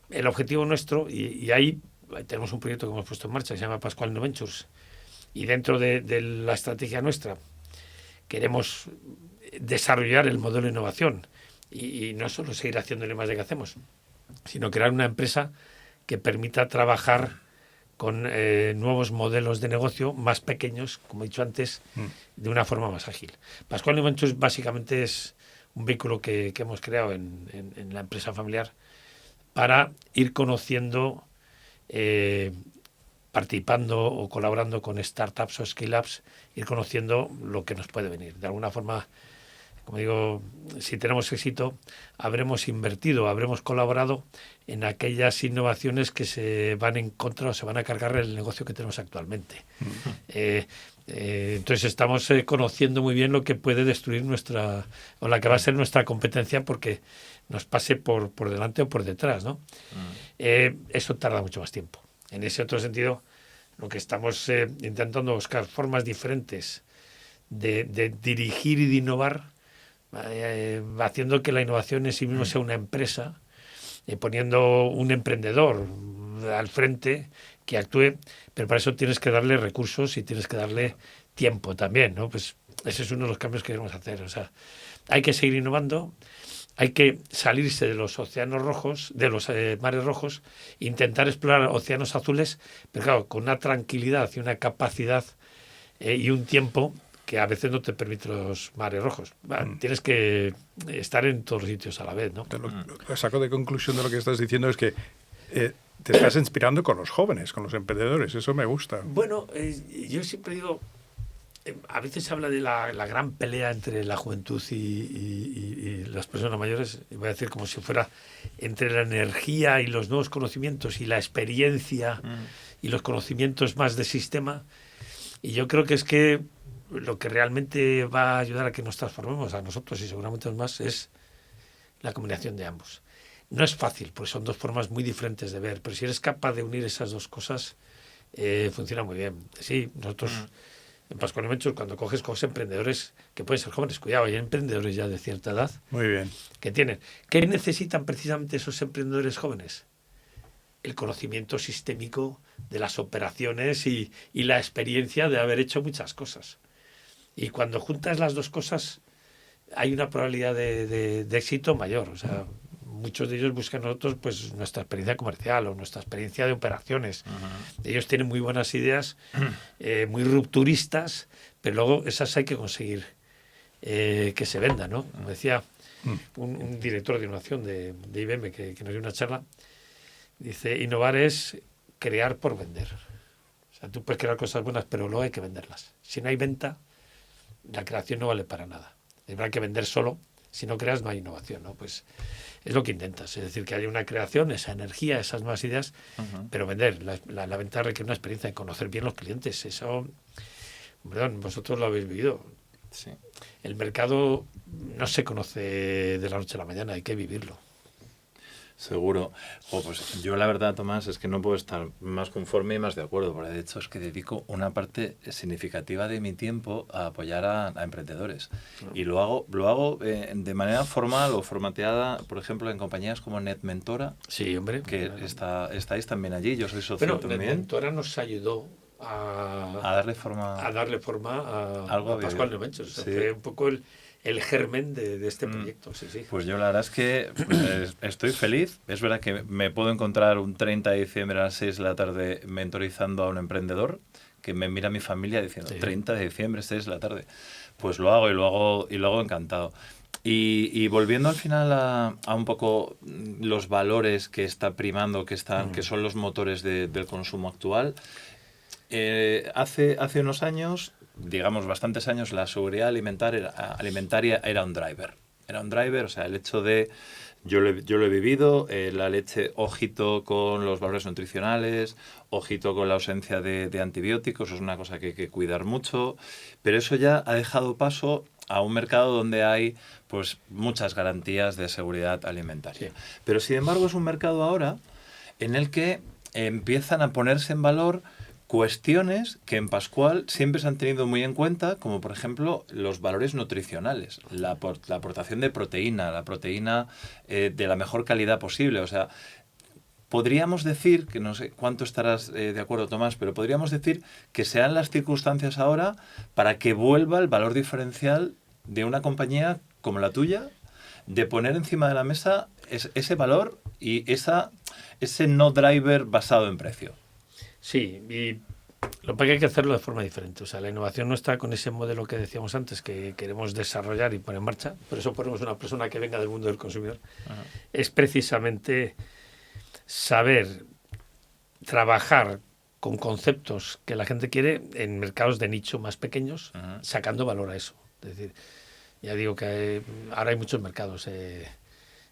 el objetivo nuestro, y ahí tenemos un proyecto que hemos puesto en marcha que se llama Pascual Innoventures, y dentro de la estrategia nuestra queremos desarrollar el modelo de innovación y no solo seguir haciéndole más de que hacemos, sino crear una empresa que permita trabajar con nuevos modelos de negocio más pequeños, como he dicho antes, de una forma más ágil. Pascual Innoventures básicamente es un vehículo que hemos creado en la empresa familiar para ir conociendo, participando o colaborando con startups o scale-ups, ir conociendo lo que nos puede venir. De alguna forma, como digo, si tenemos éxito, habremos invertido, habremos colaborado en aquellas innovaciones que se van en contra o se van a cargar el negocio que tenemos actualmente. Entonces estamos conociendo muy bien lo que puede destruir o la que va a ser nuestra competencia porque nos pase por delante o por detrás, ¿no? Eso tarda mucho más tiempo. En ese otro sentido, lo que estamos intentando buscar formas diferentes de dirigir y de innovar, haciendo que la innovación en sí mismo sea una empresa, poniendo un emprendedor al frente que actúe, pero para eso tienes que darle recursos y tienes que darle tiempo también, ¿no? Pues ese es uno de los cambios que queremos hacer. O sea, hay que seguir innovando, hay que salirse de los océanos rojos, de los mares rojos, intentar explorar océanos azules, pero claro, con una tranquilidad y una capacidad y un tiempo que a veces no te permite los mares rojos. Tienes que estar en todos los sitios a la vez, ¿no? Lo saco de conclusión de lo que estás diciendo es que te estás inspirando con los jóvenes, con los emprendedores. Eso me gusta. Bueno, yo siempre digo, a veces se habla de la gran pelea entre la juventud y las personas mayores, y voy a decir como si fuera entre la energía y los nuevos conocimientos y la experiencia y los conocimientos más de sistema. Y yo creo que es que lo que realmente va a ayudar a que nos transformemos a nosotros y seguramente a los más es la combinación de ambos. No es fácil, porque son dos formas muy diferentes de ver, pero si eres capaz de unir esas dos cosas, funciona muy bien. Sí, nosotros en Pascual Innoventures, cuando coges emprendedores que pueden ser jóvenes, cuidado, hay emprendedores ya de cierta edad. Muy bien. Que tienen. ¿Qué necesitan precisamente esos emprendedores jóvenes? El conocimiento sistémico de las operaciones y la experiencia de haber hecho muchas cosas. Y cuando juntas las dos cosas, hay una probabilidad de éxito mayor. O sea, muchos de ellos buscan nosotros pues nuestra experiencia comercial o nuestra experiencia de operaciones. Ellos tienen muy buenas ideas, muy rupturistas, pero luego esas hay que conseguir que se vendan, ¿no? Como decía un director de innovación de IBM que nos dio una charla, dice, innovar es crear por vender. O sea, tú puedes crear cosas buenas, pero luego hay que venderlas. Si no hay venta, la creación no vale para nada. Habrá que vender solo. Si no creas, no hay innovación, ¿no? Pues es lo que intentas. Es decir, que haya una creación, esa energía, esas nuevas ideas, pero vender. La venta requiere una experiencia de conocer bien los clientes. Eso, perdón, vosotros lo habéis vivido. Sí. El mercado no se conoce de la noche a la mañana, hay que vivirlo. Seguro. Pues yo la verdad, Tomás, es que no puedo estar más conforme y más de acuerdo, porque de hecho es que dedico una parte significativa de mi tiempo a apoyar a emprendedores. Y lo hago de manera formal o formateada, por ejemplo, en compañías como NetMentora. Sí, hombre. Que estáis también allí, yo soy socio también. NetMentora nos ayudó a darle forma a Pascual New Ventures. Sí. Fue un poco el germen de este proyecto. Sí. Pues yo la verdad es que estoy feliz. Es verdad que me puedo encontrar un 30 de diciembre a las 6 de la tarde mentorizando a un emprendedor que me mira a mi familia diciendo 30 de diciembre, 6 de la tarde. Pues lo hago y lo hago encantado. Y volviendo al final a un poco los valores que está primando, que son los motores del consumo actual. Hace unos años, digamos bastantes años, la seguridad alimentaria era un driver. Era un driver, o sea, el hecho de, yo lo he vivido, la leche, ojito con los valores nutricionales, ojito con la ausencia de antibióticos, es una cosa que hay que cuidar mucho, pero eso ya ha dejado paso a un mercado donde hay pues muchas garantías de seguridad alimentaria. Sí. Pero sin embargo es un mercado ahora en el que empiezan a ponerse en valor cuestiones que en Pascual siempre se han tenido muy en cuenta, como por ejemplo los valores nutricionales, la aportación de proteína, la proteína de la mejor calidad posible. O sea, podríamos decir, que no sé cuánto estarás de acuerdo, Tomás, pero podríamos decir que sean las circunstancias ahora para que vuelva el valor diferencial de una compañía como la tuya, de poner encima de la mesa ese valor y ese no driver basado en precio. Sí, y lo que hay que hacerlo de forma diferente. O sea, la innovación no está con ese modelo que decíamos antes, que queremos desarrollar y poner en marcha. Por eso ponemos una persona que venga del mundo del consumidor. Es precisamente saber trabajar con conceptos que la gente quiere en mercados de nicho más pequeños, sacando valor a eso. Es decir, ya digo que ahora hay muchos mercados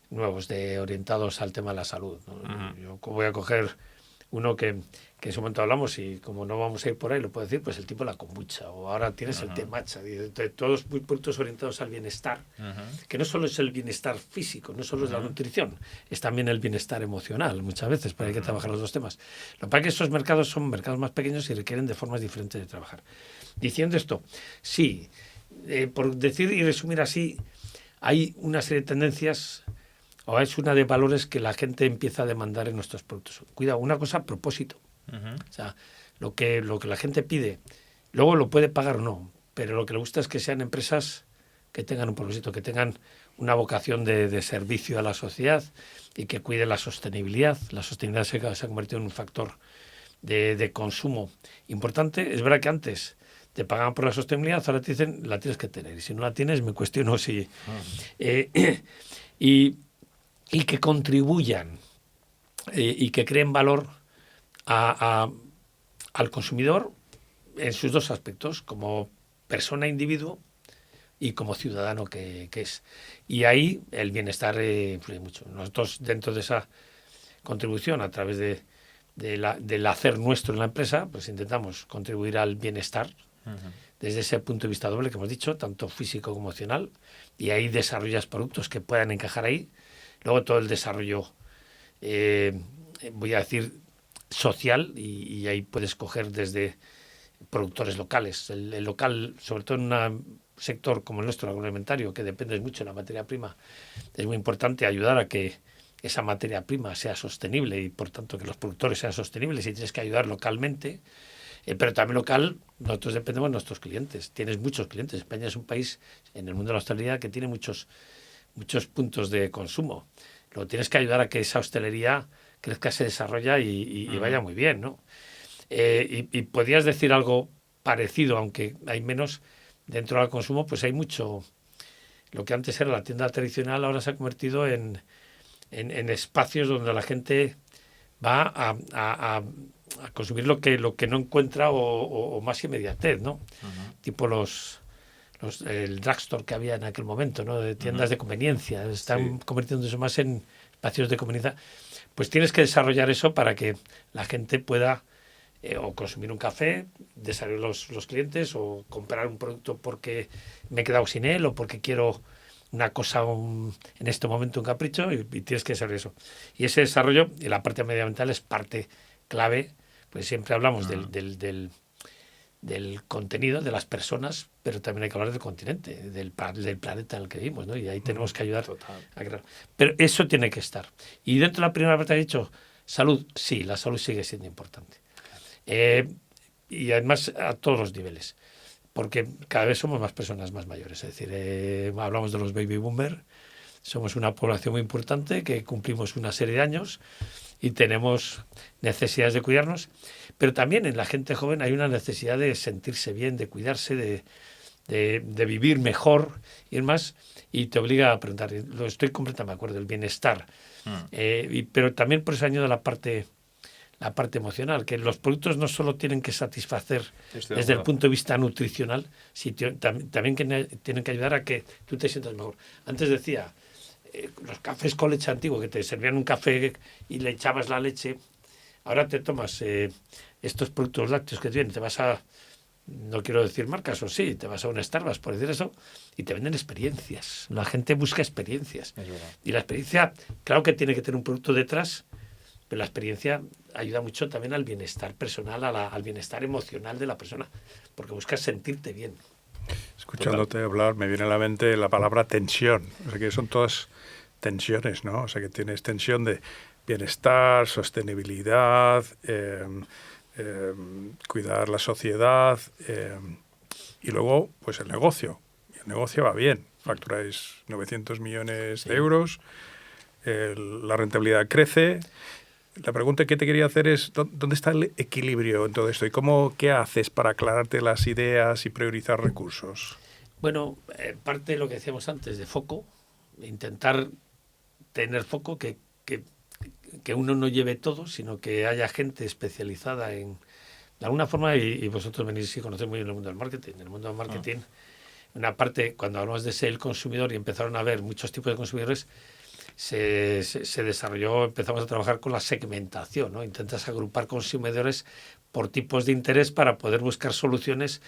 nuevos orientados al tema de la salud, ¿no? Yo voy a coger uno que en su momento hablamos y como no vamos a ir por ahí, lo puedo decir, pues el tipo de la kombucha, o ahora tienes el té matcha, todos muy productos orientados al bienestar, que no solo es el bienestar físico, no solo es la nutrición, es también el bienestar emocional muchas veces, pero hay que trabajar los dos temas. Lo que pasa es que estos mercados son mercados más pequeños y requieren de formas diferentes de trabajar. Diciendo esto, sí, por decir y resumir así, hay una serie de tendencias, o es una de valores que la gente empieza a demandar en nuestros productos. Cuidado, una cosa, propósito. O sea, lo que la gente pide, luego lo puede pagar o no, pero lo que le gusta es que sean empresas que tengan un propósito, que tengan una vocación de servicio a la sociedad y que cuiden la sostenibilidad. La sostenibilidad se ha convertido en un factor de consumo importante. Es verdad que antes te pagaban por la sostenibilidad, ahora te dicen la tienes que tener. Y si no la tienes, me cuestiono si... y que contribuyan y que creen valor al consumidor en sus dos aspectos, como persona individuo y como ciudadano que es. Y ahí el bienestar influye mucho. Nosotros, dentro de esa contribución, a través del hacer nuestro en la empresa, pues intentamos contribuir al bienestar desde ese punto de vista doble que hemos dicho, tanto físico como emocional, y ahí desarrollas productos que puedan encajar ahí. Luego todo el desarrollo, voy a decir, social, y ahí puedes coger desde productores locales. El local, sobre todo en un sector como el nuestro, agroalimentario, que depende mucho de la materia prima, es muy importante ayudar a que esa materia prima sea sostenible y, por tanto, que los productores sean sostenibles, y tienes que ayudar localmente. Pero también local, nosotros dependemos de nuestros clientes. Tienes muchos clientes. España es un país en el mundo de la hostelería que tiene muchos puntos de consumo. Lo tienes que ayudar a que esa hostelería crezca, se desarrolla y vaya muy bien, ¿no? Y podrías decir algo parecido, aunque hay menos dentro del consumo, pues hay mucho. Lo que antes era la tienda tradicional ahora se ha convertido en espacios donde la gente va a consumir lo que no encuentra o más inmediatez, ¿no? Tipo el drugstore que había en aquel momento, ¿no? De tiendas de conveniencia, están convirtiéndose más en espacios de conveniencia. Pues tienes que desarrollar eso para que la gente pueda o consumir un café, desarrollar los clientes, o comprar un producto porque me he quedado sin él o porque quiero una cosa, en este momento un capricho, y tienes que desarrollar eso. Y ese desarrollo y la parte medioambiental es parte clave, pues siempre hablamos del contenido, de las personas, pero también hay que hablar del continente, del planeta en el que vivimos, ¿no? Y ahí tenemos que ayudar a crear. Pero eso tiene que estar. Y dentro de la primera parte he dicho, salud, sí, la salud sigue siendo importante. Y además a todos los niveles, porque cada vez somos más personas más mayores. Es decir, hablamos de los baby boomers, somos una población muy importante que cumplimos una serie de años y tenemos necesidades de cuidarnos, pero también en la gente joven hay una necesidad de sentirse bien, de cuidarse, de vivir mejor y demás, y te obliga a preguntar, lo estoy completamente de acuerdo, el bienestar. Pero también por eso añado la parte emocional, que los productos no solo tienen que satisfacer desde el punto de vista nutricional, sino también que tienen que ayudar a que tú te sientas mejor. Antes decía, los cafés con leche antiguo, que te servían un café y le echabas la leche, ahora te tomas estos productos lácteos que te vas a, no quiero decir marcas, o sí, te vas a un Starbucks, por decir eso, y te venden experiencias. La gente busca experiencias. Y la experiencia, claro que tiene que tener un producto detrás, pero la experiencia ayuda mucho también al bienestar personal, al bienestar emocional de la persona, porque buscas sentirte bien. Escuchándote hablar me viene a la mente la palabra tensión. O sea que son todas tensiones, ¿no? O sea que tienes tensión de bienestar, sostenibilidad, cuidar la sociedad y luego pues el negocio. Y el negocio va bien. Facturáis 900 millones de euros, la rentabilidad crece. La pregunta que te quería hacer es, ¿dónde está el equilibrio en todo esto? ¿Y qué haces para aclararte las ideas y priorizar recursos? Bueno, parte de lo que decíamos antes, de foco, intentar tener foco, que uno no lleve todo, sino que haya gente especializada de alguna forma, y vosotros venís y conocéis muy bien el mundo del marketing. En el mundo del marketing, una parte, cuando hablamos de ser el consumidor y empezaron a haber muchos tipos de consumidores, se desarrolló, empezamos a trabajar con la segmentación, ¿no? Intentas agrupar consumidores por tipos de interés para poder buscar soluciones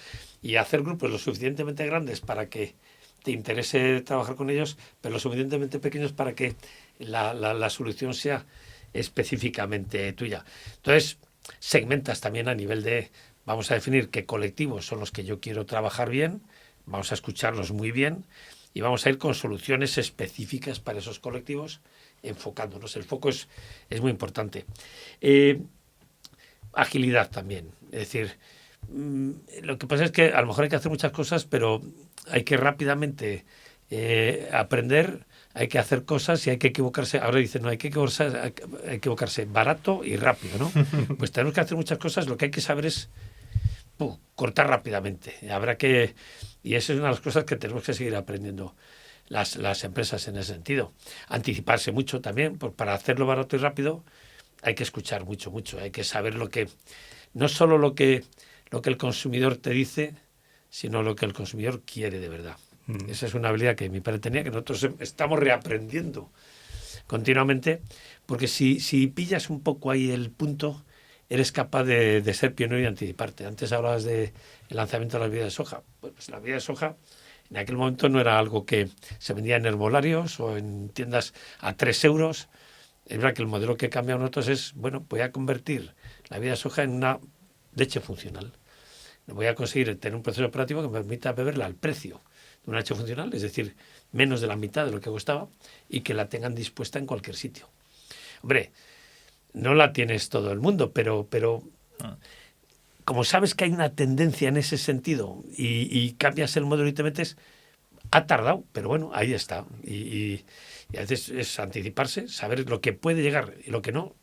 y hacer grupos lo suficientemente grandes para que te interese trabajar con ellos, pero lo suficientemente pequeños para que la solución sea específicamente tuya. Entonces, segmentas también a nivel de, vamos a definir qué colectivos son los que yo quiero trabajar bien, vamos a escucharlos muy bien, y vamos a ir con soluciones específicas para esos colectivos, enfocándonos. El foco es muy importante. Agilidad también. Es decir, lo que pasa es que a lo mejor hay que hacer muchas cosas, pero hay que rápidamente aprender, hay que hacer cosas y hay que equivocarse. Ahora dicen, no, hay que equivocarse barato y rápido, ¿no? Pues tenemos que hacer muchas cosas, lo que hay que saber es cortar rápidamente. Y esa es una de las cosas que tenemos que seguir aprendiendo las empresas en ese sentido. Anticiparse mucho también, para hacerlo barato y rápido hay que escuchar mucho, hay que saber no solo lo que el consumidor te dice, sino lo que el consumidor quiere de verdad. Esa es una habilidad que mi padre tenía, que nosotros estamos reaprendiendo continuamente, porque si pillas un poco ahí el punto, eres capaz de ser pionero y anticiparte. Antes hablabas del lanzamiento de las bebidas de soja. Pues la bebida de soja en aquel momento no era algo que se vendía en herbolarios o en tiendas a 3 euros. Es verdad que el modelo que cambiamos nosotros es, voy a convertir la bebida de soja en una leche funcional. Voy a conseguir tener un proceso operativo que me permita beberla al precio de una leche funcional, es decir, menos de la mitad de lo que costaba, y que la tengan dispuesta en cualquier sitio. Hombre, no la tienes todo el mundo, pero como sabes que hay una tendencia en ese sentido y cambias el modelo y te metes, ha tardado, pero bueno, ahí está. Y a veces es anticiparse, saber lo que puede llegar y lo que no,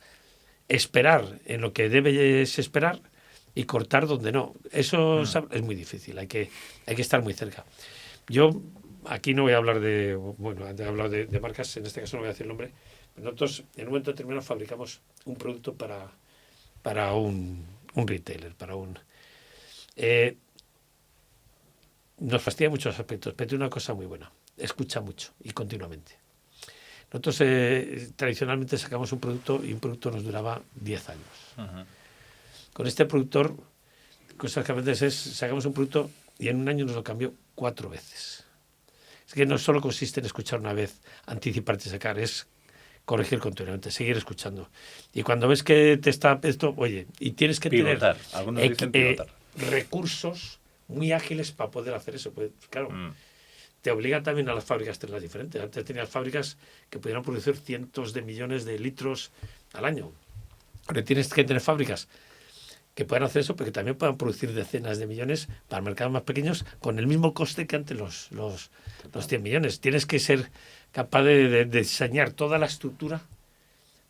esperar en lo que debes esperar y cortar donde no. Eso es muy difícil, hay que estar muy cerca. Yo aquí no voy a hablar de, bueno, he hablado de marcas, en este caso no voy a decir el nombre. Nosotros en un momento determinado fabricamos un producto para un retailer, para un... nos fastidia muchos aspectos, pero tiene una cosa muy buena, escucha mucho y continuamente. Nosotros tradicionalmente sacamos un producto y un producto nos duraba 10 años. Uh-huh. Con este productor, cosas que a veces es, sacamos un producto y en un año nos lo cambió 4 veces. Es que no solo consiste en escuchar una vez, anticiparte y sacar, es corregir continuamente, seguir escuchando. Y cuando ves que te está esto, oye, y tienes que pivotar. Algunos dicen pivotar. Recursos muy ágiles para poder hacer eso. Pues, claro, te obliga también a las fábricas a tenerlas diferentes. Antes tenías fábricas que pudieran producir cientos de millones de litros al año. Ahora tienes que tener fábricas que puedan hacer eso, pero que también puedan producir decenas de millones para mercados más pequeños con el mismo coste que antes los 100 millones. Tienes que ser capaz de diseñar toda la estructura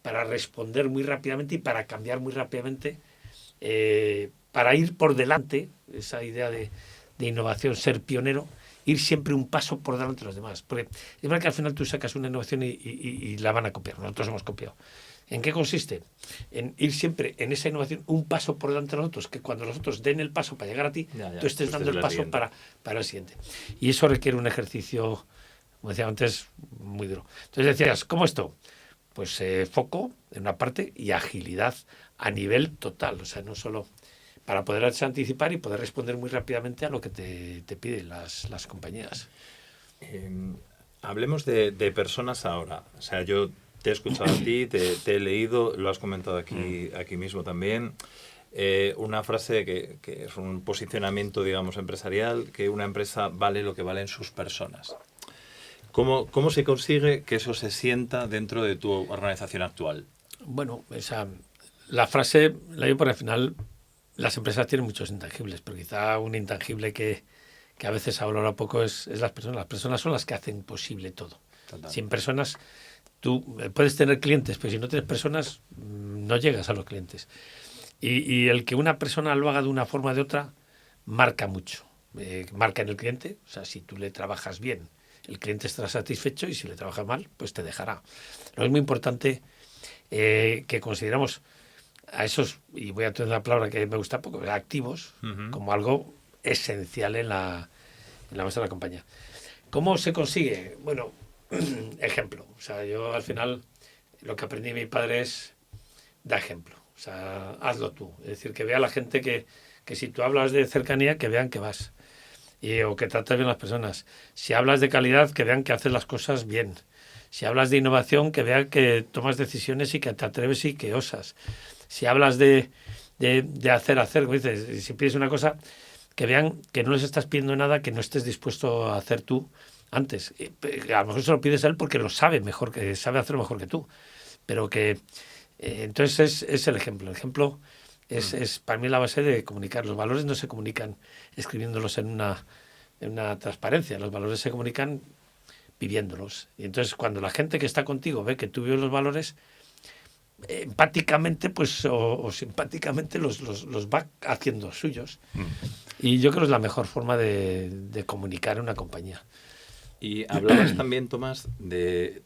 para responder muy rápidamente y para cambiar muy rápidamente, para ir por delante, esa idea de innovación, ser pionero, ir siempre un paso por delante de los demás. Porque es verdad que al final tú sacas una innovación y la van a copiar. Nosotros hemos copiado. ¿En qué consiste? En ir siempre en esa innovación un paso por delante de los otros, que cuando los otros den el paso para llegar a ti, tú estés dando el paso para el siguiente. Y eso requiere un ejercicio, como decía antes, muy duro. Entonces decías, ¿cómo esto? Pues foco en una parte y agilidad a nivel total. O sea, no solo para poder anticipar y poder responder muy rápidamente a lo que te piden las compañías. Hablemos de personas ahora. O sea, yo te he escuchado a ti, te he leído, lo has comentado aquí mismo también. Una frase que es un posicionamiento, digamos, empresarial, que una empresa vale lo que valen sus personas. ¿Cómo se consigue que eso se sienta dentro de tu organización actual? Bueno, la frase la digo porque al final las empresas tienen muchos intangibles, pero quizá un intangible que a veces se valora poco es las personas. Las personas son las que hacen posible todo. Total. Sin personas, tú puedes tener clientes, pero si no tienes personas, no llegas a los clientes. Y el que una persona lo haga de una forma o de otra, marca mucho. Marca en el cliente, o sea, si tú le trabajas bien, el cliente estará satisfecho y si le trabajas mal, pues te dejará. Lo es muy importante que consideramos a esos, y voy a tener una palabra que me gusta poco, activos, como algo esencial en la base de la compañía. ¿Cómo se consigue? Bueno, ejemplo. O sea, yo al final lo que aprendí de mi padre es da ejemplo. O sea, hazlo tú. Es decir, que vea la gente que si tú hablas de cercanía, que vean que vas. O que tratas bien a las personas. Si hablas de calidad, que vean que haces las cosas bien. Si hablas de innovación, que vean que tomas decisiones y que te atreves y que osas. Si hablas de hacer, como dices, si pides una cosa, que vean que no les estás pidiendo nada que no estés dispuesto a hacer tú antes. A lo mejor se lo pides a él porque lo sabe mejor, que sabe hacerlo mejor que tú. Pero que entonces es el ejemplo. El ejemplo es para mí la base de comunicar. Los valores no se comunican escribiéndolos en una transparencia. Los valores se comunican viviéndolos. Y entonces cuando la gente que está contigo ve que tú vives los valores, empáticamente pues o simpáticamente los va haciendo suyos. Y yo creo que es la mejor forma de comunicar en una compañía. Y hablabas también, Tomás, de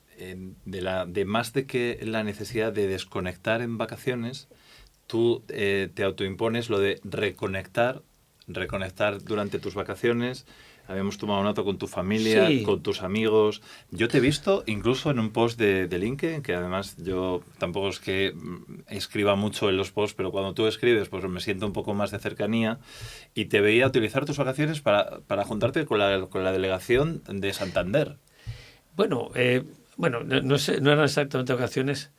más de que la necesidad de desconectar en vacaciones, tú te autoimpones lo de reconectar durante tus vacaciones. Habíamos tomado nota con tu familia, sí, con tus amigos. Yo te he visto incluso en un post de LinkedIn, que además yo tampoco es que escriba mucho en los posts, pero cuando tú escribes pues me siento un poco más de cercanía y te veía utilizar tus vacaciones para juntarte con la delegación de Santander. Bueno, no sé, no eran exactamente vacaciones.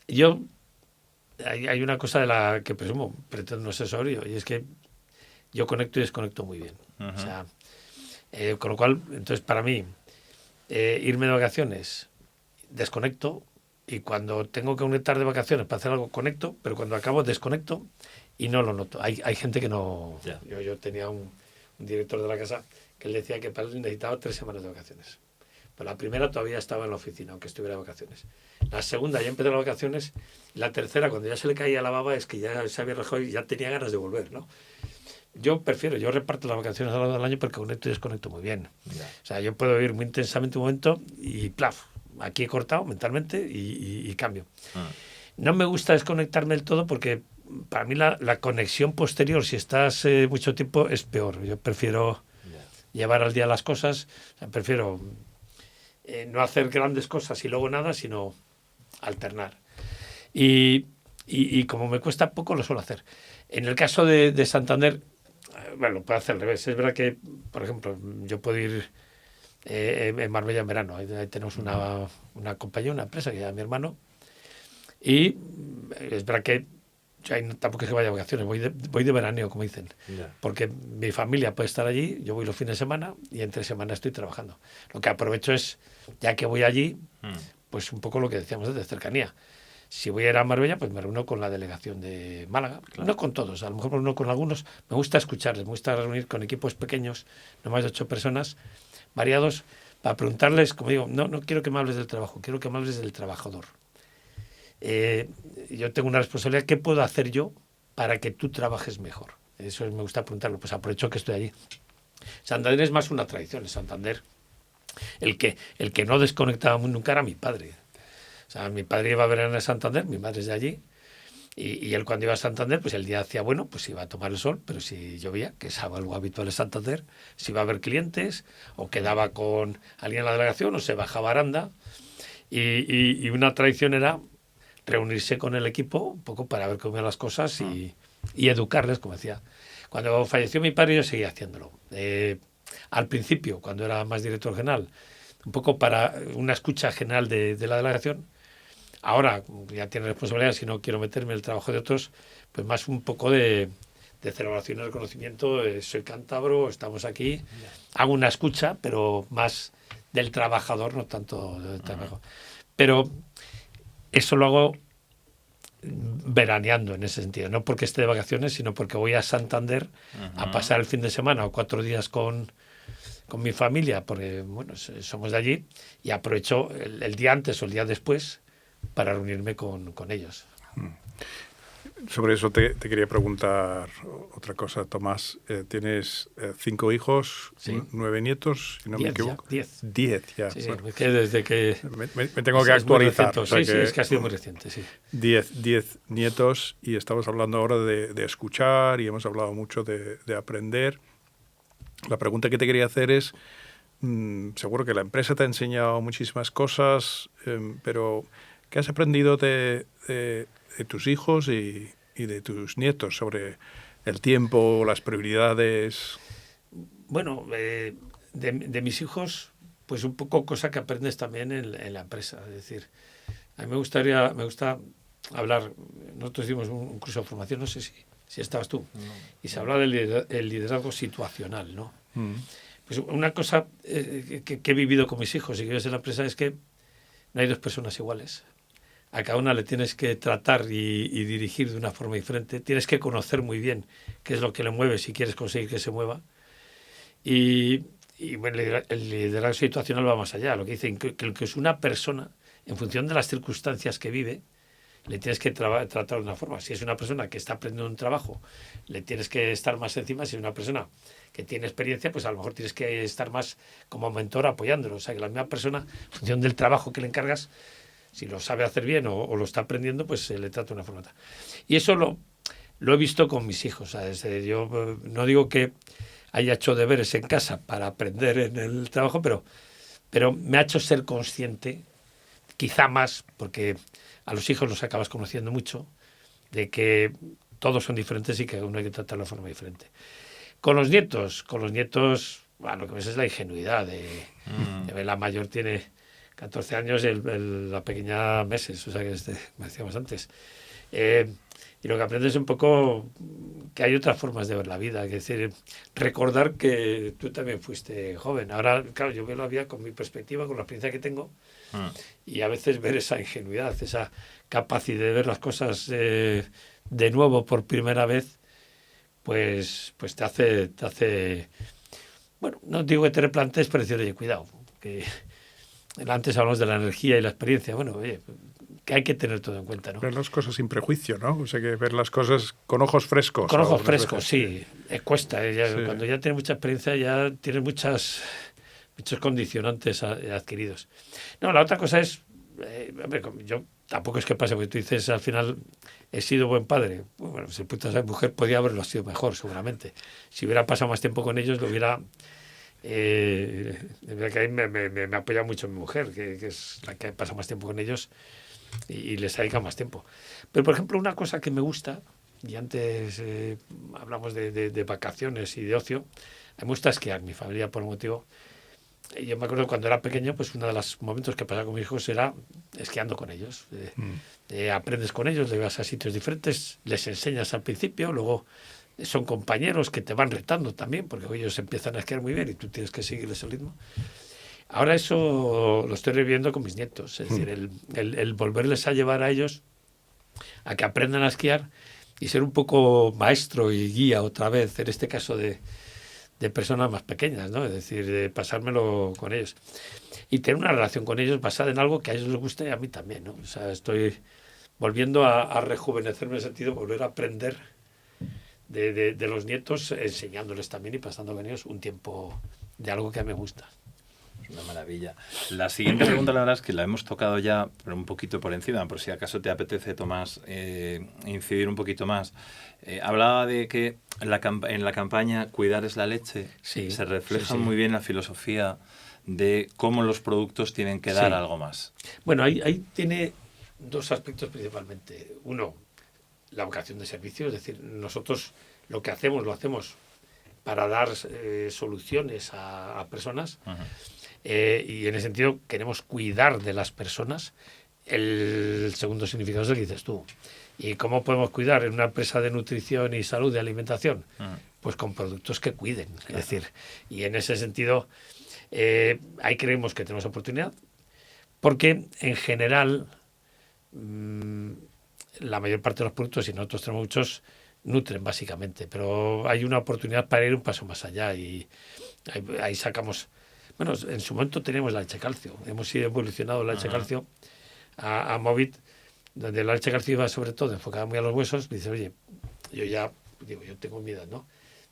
Hay una cosa de la que presumo, pretendo no ser sobrio, y es que yo conecto y desconecto muy bien. Uh-huh. O sea, con lo cual, entonces para mí, irme de vacaciones, desconecto, y cuando tengo que conectar de vacaciones para hacer algo, conecto, pero cuando acabo, desconecto, y no lo noto. Hay gente que no... Ya. Yo tenía un director de la casa que él decía que para él necesitaba 3 semanas de vacaciones. Pero la primera todavía estaba en la oficina, aunque estuviera de vacaciones. La segunda ya empezó las vacaciones. Y la tercera, cuando ya se le caía la baba, es que ya se había relajado y ya tenía ganas de volver, ¿no? Yo reparto las vacaciones a lo largo del año porque conecto y desconecto muy bien. Ya. O sea, yo puedo vivir muy intensamente un momento y plaf, aquí he cortado mentalmente y cambio. No me gusta desconectarme del todo porque para mí la conexión posterior, si estás mucho tiempo, es peor. Yo prefiero llevar al día las cosas, o sea, prefiero no hacer grandes cosas y luego nada, sino alternar. Y como me cuesta poco, lo suelo hacer. En el caso de Santander, bueno, lo puedo hacer al revés. Es verdad que, por ejemplo, yo puedo ir en Marbella en verano. Ahí tenemos una compañía, una empresa que llama mi hermano. Y es verdad que yo ahí tampoco es que vaya a vacaciones, voy de veraneo, como dicen. Ya. Porque mi familia puede estar allí, yo voy los fines de semana y entre semana estoy trabajando. Lo que aprovecho es, ya que voy allí, pues un poco lo que decíamos de cercanía. Si voy a ir a Marbella, pues me reúno con la delegación de Málaga. Claro. No con todos, a lo mejor no con algunos. Me gusta escucharles, me gusta reunir con equipos pequeños, no más de 8 personas, variados, para preguntarles, como digo, no quiero que me hables del trabajo, quiero que me hables del trabajador. Yo tengo una responsabilidad, ¿qué puedo hacer yo para que tú trabajes mejor? Eso me gusta preguntarlo, pues aprovecho que estoy allí. Santander es más una tradición, en Santander. El que no desconectaba nunca era mi padre. O sea, mi padre iba a ver en Santander, mi madre es de allí, y él cuando iba a Santander, pues el día hacía bueno, pues iba a tomar el sol, pero si llovía, que es algo habitual en Santander, si iba a ver clientes, o quedaba con alguien en la delegación, o se bajaba a Aranda, y una tradición era reunirse con el equipo un poco para ver cómo iban las cosas y educarles, como decía. Cuando falleció mi padre yo seguía haciéndolo. Al principio, cuando era más director general, un poco para una escucha general de la delegación. Ahora ya tiene responsabilidades y no quiero meterme en el trabajo de otros, pues más un poco de celebración y reconocimiento. Soy cántabro, estamos aquí. Hago una escucha, pero más del trabajador, no tanto del trabajo. Pero eso lo hago veraneando en ese sentido, no porque esté de vacaciones, sino porque voy a Santander a pasar el fin de semana o 4 días con mi familia, porque bueno, somos de allí, y aprovecho el día antes o el día después para reunirme con ellos. Sobre eso te quería preguntar otra cosa, Tomás. Tienes 5 hijos, Sí. 9 nietos, si no me equivoco. 10. 10 ya. Sí, Bueno, es que desde que... me tengo que actualizar. Reciente, O sea sí, que es que ha sido muy reciente, sí. 10 nietos, y estamos hablando ahora de escuchar, y hemos hablado mucho de aprender. La pregunta que te quería hacer es, seguro que la empresa te ha enseñado muchísimas cosas, pero ¿qué has aprendido de tus hijos y de tus nietos sobre el tiempo, las prioridades? Bueno, de mis hijos, pues un poco cosa que aprendes también en la empresa. Es decir, a mí me gusta hablar. Nosotros hicimos un curso de formación, no sé si estabas tú, y se habla del liderazgo situacional, ¿no? Pues una cosa que he vivido con mis hijos y que ves en la empresa es que no hay 2 personas iguales. A cada una le tienes que tratar y dirigir de una forma diferente. Tienes que conocer muy bien qué es lo que le mueve si quieres conseguir que se mueva. Y bueno, el liderazgo situacional va más allá. Lo que dicen que es una persona, en función de las circunstancias que vive, le tienes que tratar de una forma. Si es una persona que está aprendiendo un trabajo, le tienes que estar más encima. Si es una persona que tiene experiencia, pues a lo mejor tienes que estar más como mentor apoyándolo. O sea, que la misma persona, en función del trabajo que le encargas, si lo sabe hacer bien o lo está aprendiendo, pues se le trata de una forma. Y eso lo he visto con mis hijos. ¿Sabes? Yo no digo que haya hecho deberes en casa para aprender en el trabajo, pero me ha hecho ser consciente, quizá más, porque a los hijos los acabas conociendo mucho, de que todos son diferentes y que uno hay que tratarlo de forma diferente. Con los nietos, bueno, lo que ves es la ingenuidad. La mayor tiene 14 años y la pequeña meses, o sea que me decíamos antes. Y lo que aprendes es un poco que hay otras formas de ver la vida, es decir, recordar que tú también fuiste joven. Ahora, claro, yo veo la vida con mi perspectiva, con la experiencia que tengo, y a veces ver esa ingenuidad, esa capacidad de ver las cosas de de nuevo por primera vez, pues te hace, bueno, no digo que te replantees, pero decir, oye, cuidado, que antes hablamos de la energía y la experiencia, bueno, oye, que hay que tener todo en cuenta, ¿no? Ver las cosas sin prejuicio, ¿no? O sea, que ver las cosas con ojos frescos. Con ojos algunas frescos, veces. sí, cuesta. Sí. Cuando ya tienes mucha experiencia, ya tienes muchos condicionantes adquiridos. No, la otra cosa es, hombre, yo tampoco es que pase, porque tú dices, al final he sido buen padre. Bueno, si el punto de mujer podía haberlo sido mejor, seguramente. Si hubiera pasado más tiempo con ellos, lo hubiera... de verdad que ahí me apoya mucho mi mujer, que es la que pasa más tiempo con ellos y les dedica más tiempo. Pero, por ejemplo, una cosa que me gusta, y antes hablamos de vacaciones y de ocio, a mí me gusta esquiar. Mi familia, por un motivo... Yo me acuerdo cuando era pequeño, pues uno de los momentos que pasaba con mis hijos era esquiando con ellos. Aprendes con ellos, le vas a sitios diferentes, les enseñas al principio, luego son compañeros que te van retando también, porque ellos empiezan a esquiar muy bien y tú tienes que seguirles el ritmo. Ahora eso lo estoy reviviendo con mis nietos, es decir, el volverles a llevar a ellos a que aprendan a esquiar y ser un poco maestro y guía otra vez, en este caso de personas más pequeñas, ¿no? Es decir, de pasármelo con ellos. Y tener una relación con ellos basada en algo que a ellos les guste y a mí también, ¿no? O sea, estoy volviendo a rejuvenecerme en el sentido de volver a aprender de los nietos, enseñándoles también y pasando con ellos un tiempo de algo que a mí me gusta. Una maravilla. La siguiente pregunta, la verdad es que la hemos tocado ya, pero un poquito por encima, por si acaso te apetece, Tomás, incidir un poquito más. Hablaba de que en la campaña Cuidar es la leche, Sí, se refleja sí. muy bien la filosofía de cómo los productos tienen que dar Sí. algo más. Bueno, ahí tiene dos aspectos principalmente. Uno, la vocación de servicio, es decir, nosotros lo que hacemos, lo hacemos para dar soluciones a personas. Uh-huh. Y en ese sentido queremos cuidar de las personas. El segundo significado es el que dices tú. ¿Y cómo podemos cuidar en una empresa de nutrición y salud, de alimentación? Uh-huh. Pues con productos que cuiden. Claro. Es decir, y en ese sentido ahí creemos que tenemos oportunidad, porque en general la mayor parte de los productos, y nosotros tenemos muchos, nutren básicamente, pero hay una oportunidad para ir un paso más allá y ahí sacamos... Bueno, en su momento teníamos la leche calcio. Hemos ido evolucionado la leche calcio a Movit, donde la leche calcio iba sobre todo enfocada muy a los huesos. Me dice, oye, yo tengo mi edad, ¿no?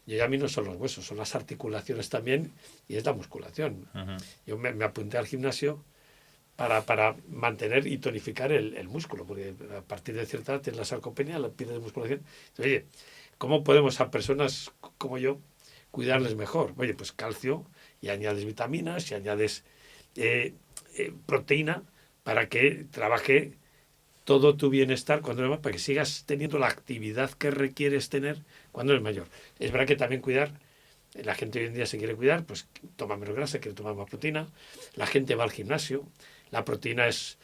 Yo ya a mí no son los huesos, son las articulaciones también y es la musculación. Uh-huh. Yo me apunté al gimnasio para mantener y tonificar el músculo, porque a partir de cierta edad tienes la sarcopenia, la pierde de musculación. Entonces, oye, ¿cómo podemos a personas como yo cuidarles mejor? Oye, pues calcio, y añades vitaminas y añades proteína para que trabaje todo tu bienestar cuando eres mayor, para que sigas teniendo la actividad que requieres tener cuando eres mayor. Es verdad que también cuidar, la gente hoy en día se quiere cuidar, pues toma menos grasa, quiere tomar más proteína, la gente va al gimnasio, la proteína es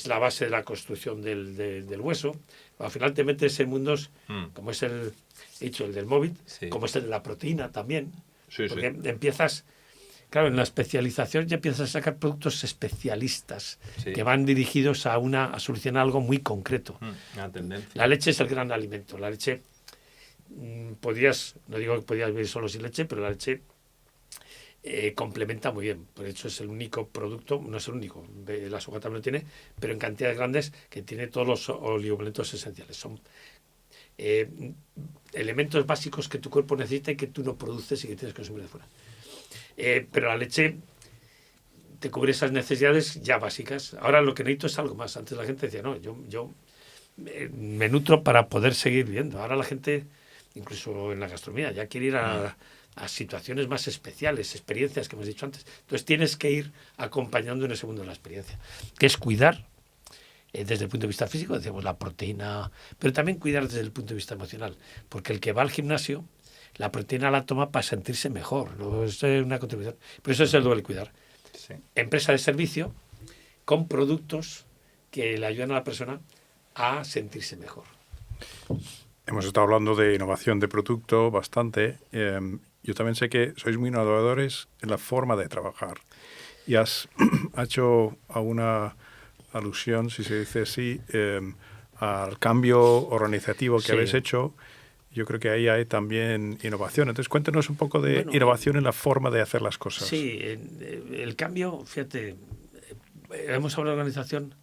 la base de la construcción del hueso. Al final te metes en mundos como es el del móvil, sí, como es el de la proteína también, sí, porque sí, empiezas... Claro, en la especialización ya empiezas a sacar productos especialistas, sí, que van dirigidos a solucionar algo muy concreto. Una tendencia. La leche es el gran alimento. La leche, no digo que podías vivir solo sin leche, pero la leche complementa muy bien. Por hecho, es el único producto, no es el único, la soja también lo tiene, pero en cantidades grandes, que tiene todos los oligoelementos esenciales. Son elementos básicos que tu cuerpo necesita y que tú no produces y que tienes que consumir de fuera. Pero la leche te cubre esas necesidades ya básicas. Ahora lo que necesito es algo más. Antes la gente decía, no, yo me nutro para poder seguir viviendo. Ahora la gente, incluso en la gastronomía, ya quiere ir a situaciones más especiales, experiencias que hemos dicho antes. Entonces tienes que ir acompañando en ese mundo de la experiencia, que es cuidar desde el punto de vista físico, decíamos la proteína, pero también cuidar desde el punto de vista emocional, porque el que va al gimnasio, la proteína la toma para sentirse mejor, ¿no? Es una contribución. Por eso es el doble cuidar. Sí. Empresa de servicio con productos que le ayudan a la persona a sentirse mejor. Hemos estado hablando de innovación de producto bastante. Yo también sé que sois muy innovadores en la forma de trabajar. Y has hecho alguna alusión, si se dice así, al cambio organizativo que Sí. habéis hecho, yo creo que ahí hay también innovación. Entonces, cuéntenos un poco de Bueno, innovación en la forma de hacer las cosas. Sí, el cambio, fíjate, hemos hablado de organización,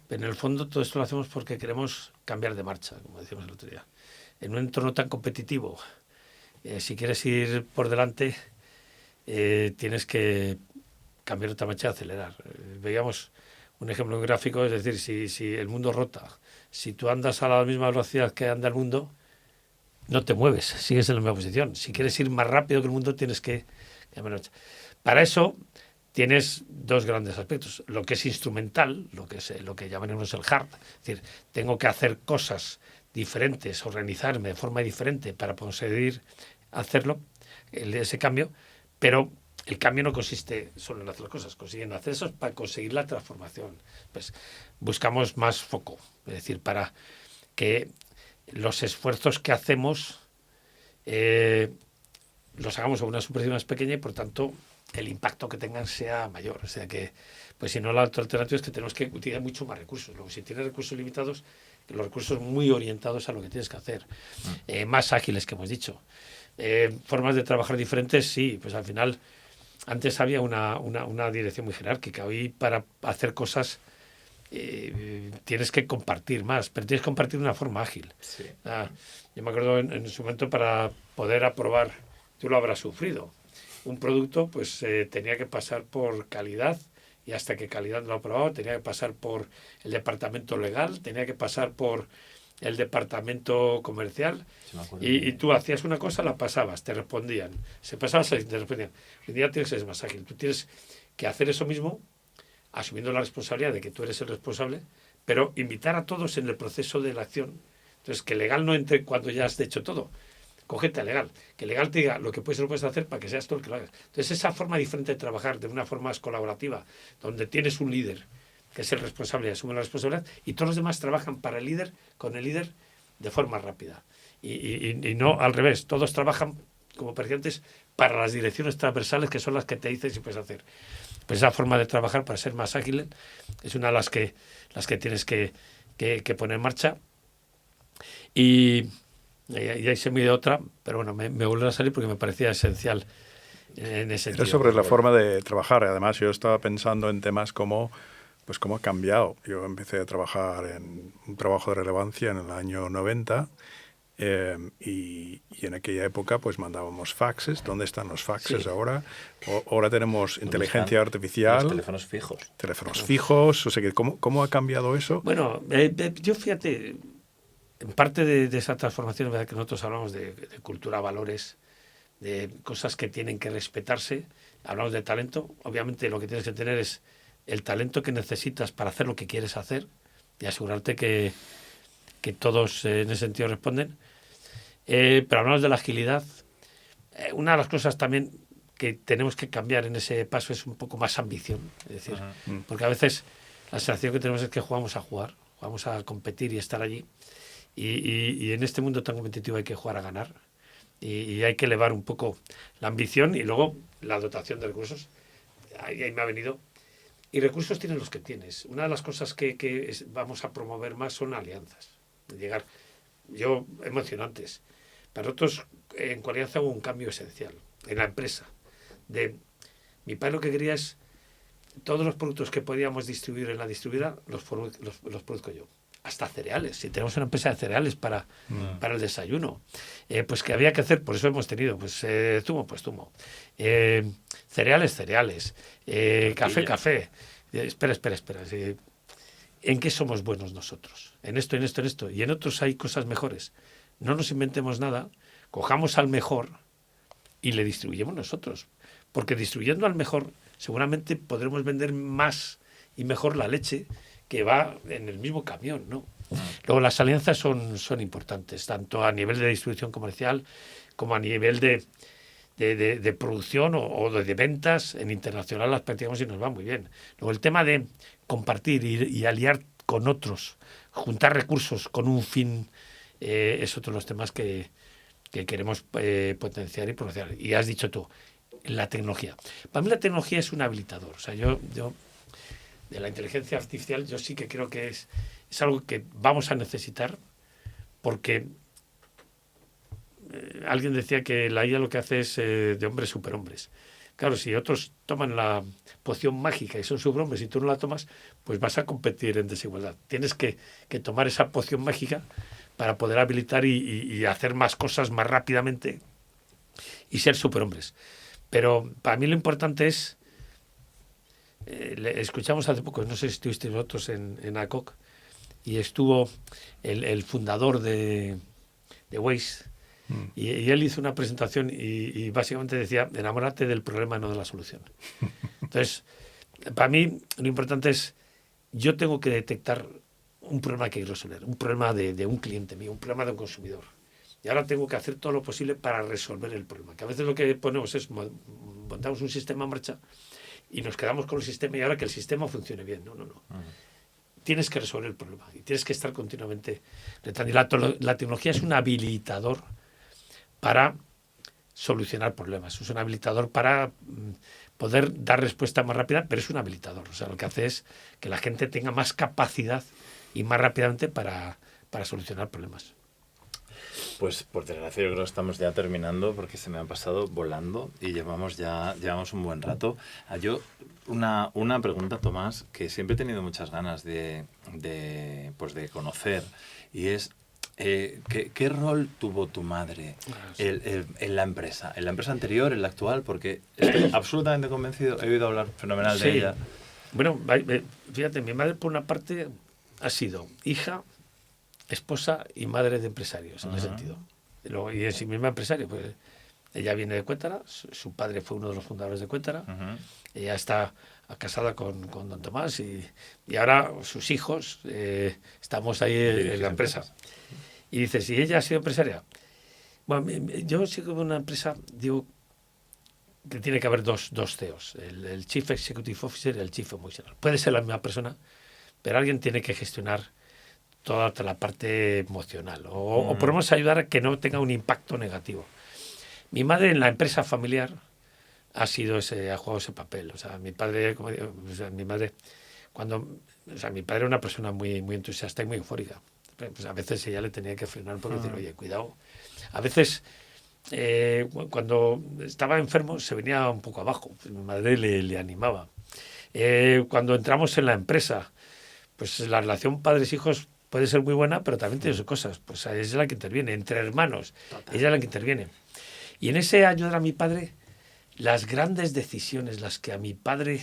pero en el fondo todo esto lo hacemos porque queremos cambiar de marcha, como decíamos el otro día. En un entorno tan competitivo, si quieres ir por delante, tienes que cambiar otra marcha y acelerar. Veíamos un ejemplo gráfico, es decir, si el mundo rota, si tú andas a la misma velocidad que anda el mundo, no te mueves, sigues en la misma posición. Si quieres ir más rápido que el mundo, tienes que cambiar marcha. Para eso tienes dos grandes aspectos. Lo que es instrumental, lo que llamaremos el hard, es decir, tengo que hacer cosas diferentes, organizarme de forma diferente para conseguir hacerlo, ese cambio, pero el cambio no consiste solo en hacer cosas, consiste en hacer eso para conseguir la transformación. Pues buscamos más foco, es decir, para que los esfuerzos que hacemos los hagamos a una superficie más pequeña y por tanto el impacto que tengan sea mayor. O sea que, pues si no, la otra alternativa es que tenemos que utilizar mucho más recursos. Luego, si tienes recursos limitados, los recursos muy orientados a lo que tienes que hacer. Más ágiles, que hemos dicho. Formas de trabajar diferentes, sí, pues al final antes había una dirección muy jerárquica. Hoy para hacer cosas tienes que compartir más, pero tienes que compartir de una forma ágil. Sí. Yo me acuerdo en su momento para poder aprobar, tú lo habrás sufrido, un producto pues tenía que pasar por calidad y hasta que calidad lo aprobaba tenía que pasar por el departamento legal, tenía que pasar por el departamento comercial y tú hacías una cosa, la pasabas, te respondían, se pasaba, te respondían. Hoy día tienes que ser más ágil, tú tienes que hacer eso mismo asumiendo la responsabilidad de que tú eres el responsable, pero invitar a todos en el proceso de la acción. Entonces, que legal no entre cuando ya has hecho todo. Cógete a legal. Que legal te diga lo que puedes o no puedes hacer para que seas tú el que lo hagas. Entonces, esa forma diferente de trabajar, de una forma más colaborativa, donde tienes un líder, que es el responsable y asume la responsabilidad, y todos los demás trabajan para el líder, con el líder, de forma rápida. Y no al revés. Todos trabajan, como parecía antes, para las direcciones transversales, que son las que te dicen si puedes hacer. Pues esa forma de trabajar para ser más ágil es una de las que tienes que poner en marcha. Y ahí se me dio otra, pero bueno, me volvió a salir porque me parecía esencial en ese sentido. Era sobre la forma de trabajar. Además, yo estaba pensando en temas como, pues, cómo ha cambiado. Yo empecé a trabajar en un trabajo de relevancia en el año 90 y en aquella época pues mandábamos faxes. ¿Dónde están los faxes ahora? Ahora tenemos inteligencia artificial. Los teléfonos fijos. Teléfonos fijos. O sea, que ¿cómo ha cambiado eso? Bueno, yo fíjate, en parte de esa transformación, ¿verdad? Que nosotros hablamos de cultura, valores, de cosas que tienen que respetarse. Hablamos de talento. Obviamente lo que tienes que tener es el talento que necesitas para hacer lo que quieres hacer y asegurarte que todos en ese sentido responden. Pero hablamos de la agilidad. Una de las cosas también que tenemos que cambiar en ese paso es un poco más ambición. Es decir, porque a veces la sensación que tenemos es que jugamos a jugar, jugamos a competir y estar allí. Y en este mundo tan competitivo hay que jugar a ganar. Y hay que elevar un poco la ambición y luego la dotación de recursos. Ahí me ha venido. Y recursos tienen los que tienes. Una de las cosas que vamos a promover más son alianzas. Llegar, yo emocionantes. Para nosotros en Coalianza hubo un cambio esencial en la empresa. Mi padre lo que quería es todos los productos que podíamos distribuir en la distribuidora los produzco yo. Hasta cereales. Si tenemos una empresa de cereales para el desayuno, pues que había que hacer, por eso hemos tenido zumo. Cereales. Café. Espera. ¿En qué somos buenos nosotros? En esto. Y en otros hay cosas mejores. No nos inventemos nada, cojamos al mejor y le distribuyemos nosotros. Porque distribuyendo al mejor, seguramente podremos vender más y mejor la leche que va en el mismo camión, ¿no? Luego las alianzas son importantes, tanto a nivel de distribución comercial como a nivel de producción o de ventas. En internacional las practicamos y nos va muy bien. Luego el tema de compartir y aliar con otros, juntar recursos con un fin, es otro de los temas que queremos potenciar y promocionar. Y has dicho tú, la tecnología. Para mí la tecnología es un habilitador. O sea, yo de la inteligencia artificial, yo sí que creo que es algo que vamos a necesitar, porque alguien decía que la IA lo que hace es de hombres superhombres. Claro, si otros toman la poción mágica y son superhombres y tú no la tomas, pues vas a competir en desigualdad. Tienes que tomar esa poción mágica para poder habilitar y hacer más cosas más rápidamente y ser superhombres. Pero para mí lo importante es, escuchamos hace poco, no sé si estuvisteis vosotros en ACOC, y estuvo el fundador de Waze, y él hizo una presentación y básicamente decía, enamórate del problema, no de la solución. Entonces, para mí lo importante es, yo tengo que detectar un problema que hay que resolver, un problema de un cliente mío, un problema de un consumidor. Y ahora tengo que hacer todo lo posible para resolver el problema. Que a veces lo que ponemos es, montamos un sistema en marcha y nos quedamos con el sistema y ahora que el sistema funcione bien. No. Tienes que resolver el problema y tienes que estar continuamente retando. La tecnología es un habilitador para solucionar problemas. Es un habilitador para poder dar respuesta más rápida, pero es un habilitador. O sea, lo que hace es que la gente tenga más capacidad y más rápidamente para solucionar problemas. Pues por desgracia yo creo que estamos ya terminando porque se me ha pasado volando y llevamos un buen rato. Yo una pregunta, Tomás, que siempre he tenido muchas ganas de conocer, y es ¿qué rol tuvo tu madre en la empresa? ¿En la empresa anterior, en la actual? Porque estoy absolutamente convencido, he oído hablar fenomenal de ella. Bueno, fíjate, mi madre por una parte ha sido hija, esposa y madre de empresarios, en ese sentido. Y en sí misma empresaria, pues ella viene de Cuétara, su padre fue uno de los fundadores de Cuétara, ella está casada con don Tomás y ahora sus hijos, estamos ahí en la empresa. Y dices, ¿y ella ha sido empresaria? Bueno, yo sigo en una empresa, digo, que tiene que haber dos CEOs, el Chief Executive Officer y el Chief Emotional. Puede ser la misma persona, pero alguien tiene que gestionar toda la parte emocional o por lo menos ayudar a que no tenga un impacto negativo. Mi madre en la empresa familiar ha jugado ese papel. O sea, mi padre, como digo, mi madre era una persona muy, muy entusiasta y muy eufórica. Pues a veces ella le tenía que frenar porque decir, oye, cuidado. A veces cuando estaba enfermo se venía un poco abajo. Mi madre le animaba. Cuando entramos en la empresa, pues la relación padres-hijos puede ser muy buena, pero también tiene sus cosas. Pues ella es la que interviene, entre hermanos. Total. Ella es la que interviene. Y en ese ayudar a mi padre, las grandes decisiones, las que a mi padre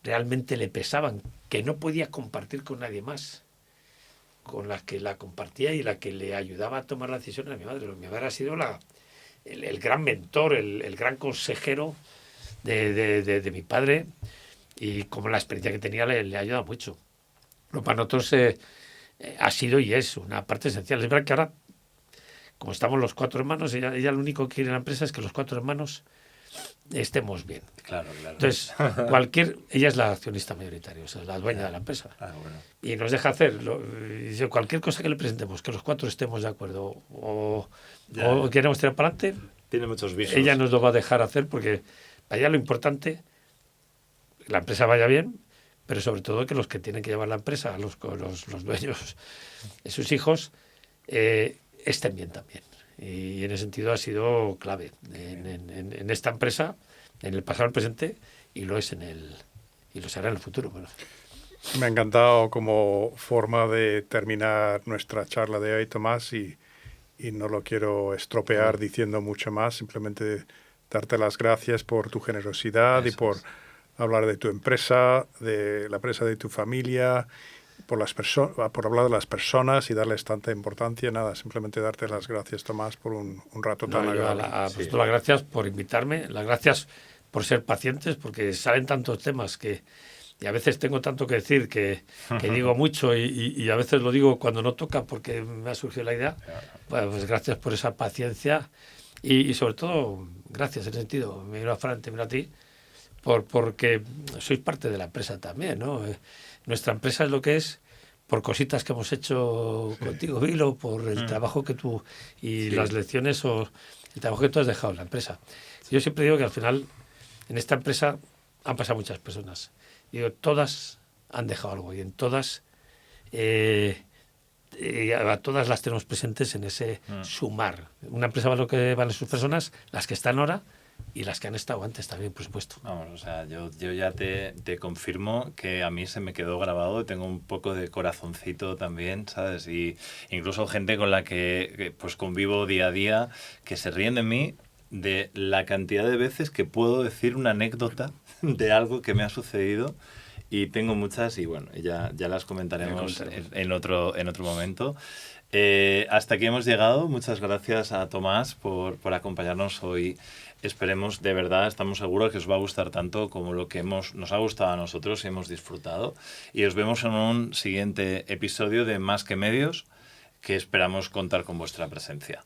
realmente le pesaban, que no podía compartir con nadie más, con las que la compartía y la que le ayudaba a tomar la decisión a mi madre. Mi madre ha sido el gran mentor, el gran consejero de mi padre, y como la experiencia que tenía le ayuda mucho. Pero para nosotros ha sido y es una parte esencial. Es verdad que ahora, como estamos los 4 hermanos, ella lo único que quiere en la empresa es que los 4 hermanos estemos bien. Claro. Entonces, ella es la accionista mayoritaria, o sea, la dueña de la empresa. Bueno. Y nos deja hacer cualquier cosa que le presentemos, que los 4 estemos de acuerdo o queremos tirar para adelante. Tiene muchos visos. Ella nos lo va a dejar hacer porque para ella lo importante, la empresa vaya bien, pero sobre todo que los que tienen que llevar la empresa, los dueños, sus hijos, estén bien también. Y en ese sentido ha sido clave en esta empresa, en el pasado, en el presente, y lo es y lo será en el futuro. Bueno. Me ha encantado como forma de terminar nuestra charla de hoy, Tomás, y no lo quiero estropear diciendo mucho más, simplemente darte las gracias por tu generosidad y por hablar de tu empresa, de la empresa de tu familia, por hablar de las personas y darles tanta importancia. Nada, simplemente darte las gracias, Tomás, por un rato tan agradable. Pues las gracias por invitarme, las gracias por ser pacientes, porque salen tantos temas y a veces tengo tanto que decir que digo mucho y a veces lo digo cuando no toca porque me ha surgido la idea. Pues gracias por esa paciencia y sobre todo gracias en ese sentido. Me miro a Fran, te miro a ti, porque sois parte de la empresa también, ¿no? Nuestra empresa es lo que es por cositas que hemos hecho contigo, Vilo, por el trabajo que tú y las lecciones o el trabajo que tú has dejado en la empresa. Yo siempre digo que al final en esta empresa han pasado muchas personas. Digo, todas han dejado algo. Y en todas, a todas las tenemos presentes en ese sumar. Una empresa vale lo que valen sus personas, las que están ahora y las que han estado antes también, por supuesto. Vamos, o sea, yo ya te confirmo que a mí se me quedó grabado, tengo un poco de corazoncito también, ¿sabes? Y incluso gente con la que pues convivo día a día, que se ríen de mí, de la cantidad de veces que puedo decir una anécdota de algo que me ha sucedido. Y tengo muchas y bueno, ya las comentaremos en otro momento. Hasta aquí hemos llegado. Muchas gracias a Tomás por acompañarnos hoy. Esperemos, de verdad, estamos seguros que os va a gustar tanto como lo que nos ha gustado a nosotros y hemos disfrutado. Y os vemos en un siguiente episodio de Más que Medios, que esperamos contar con vuestra presencia.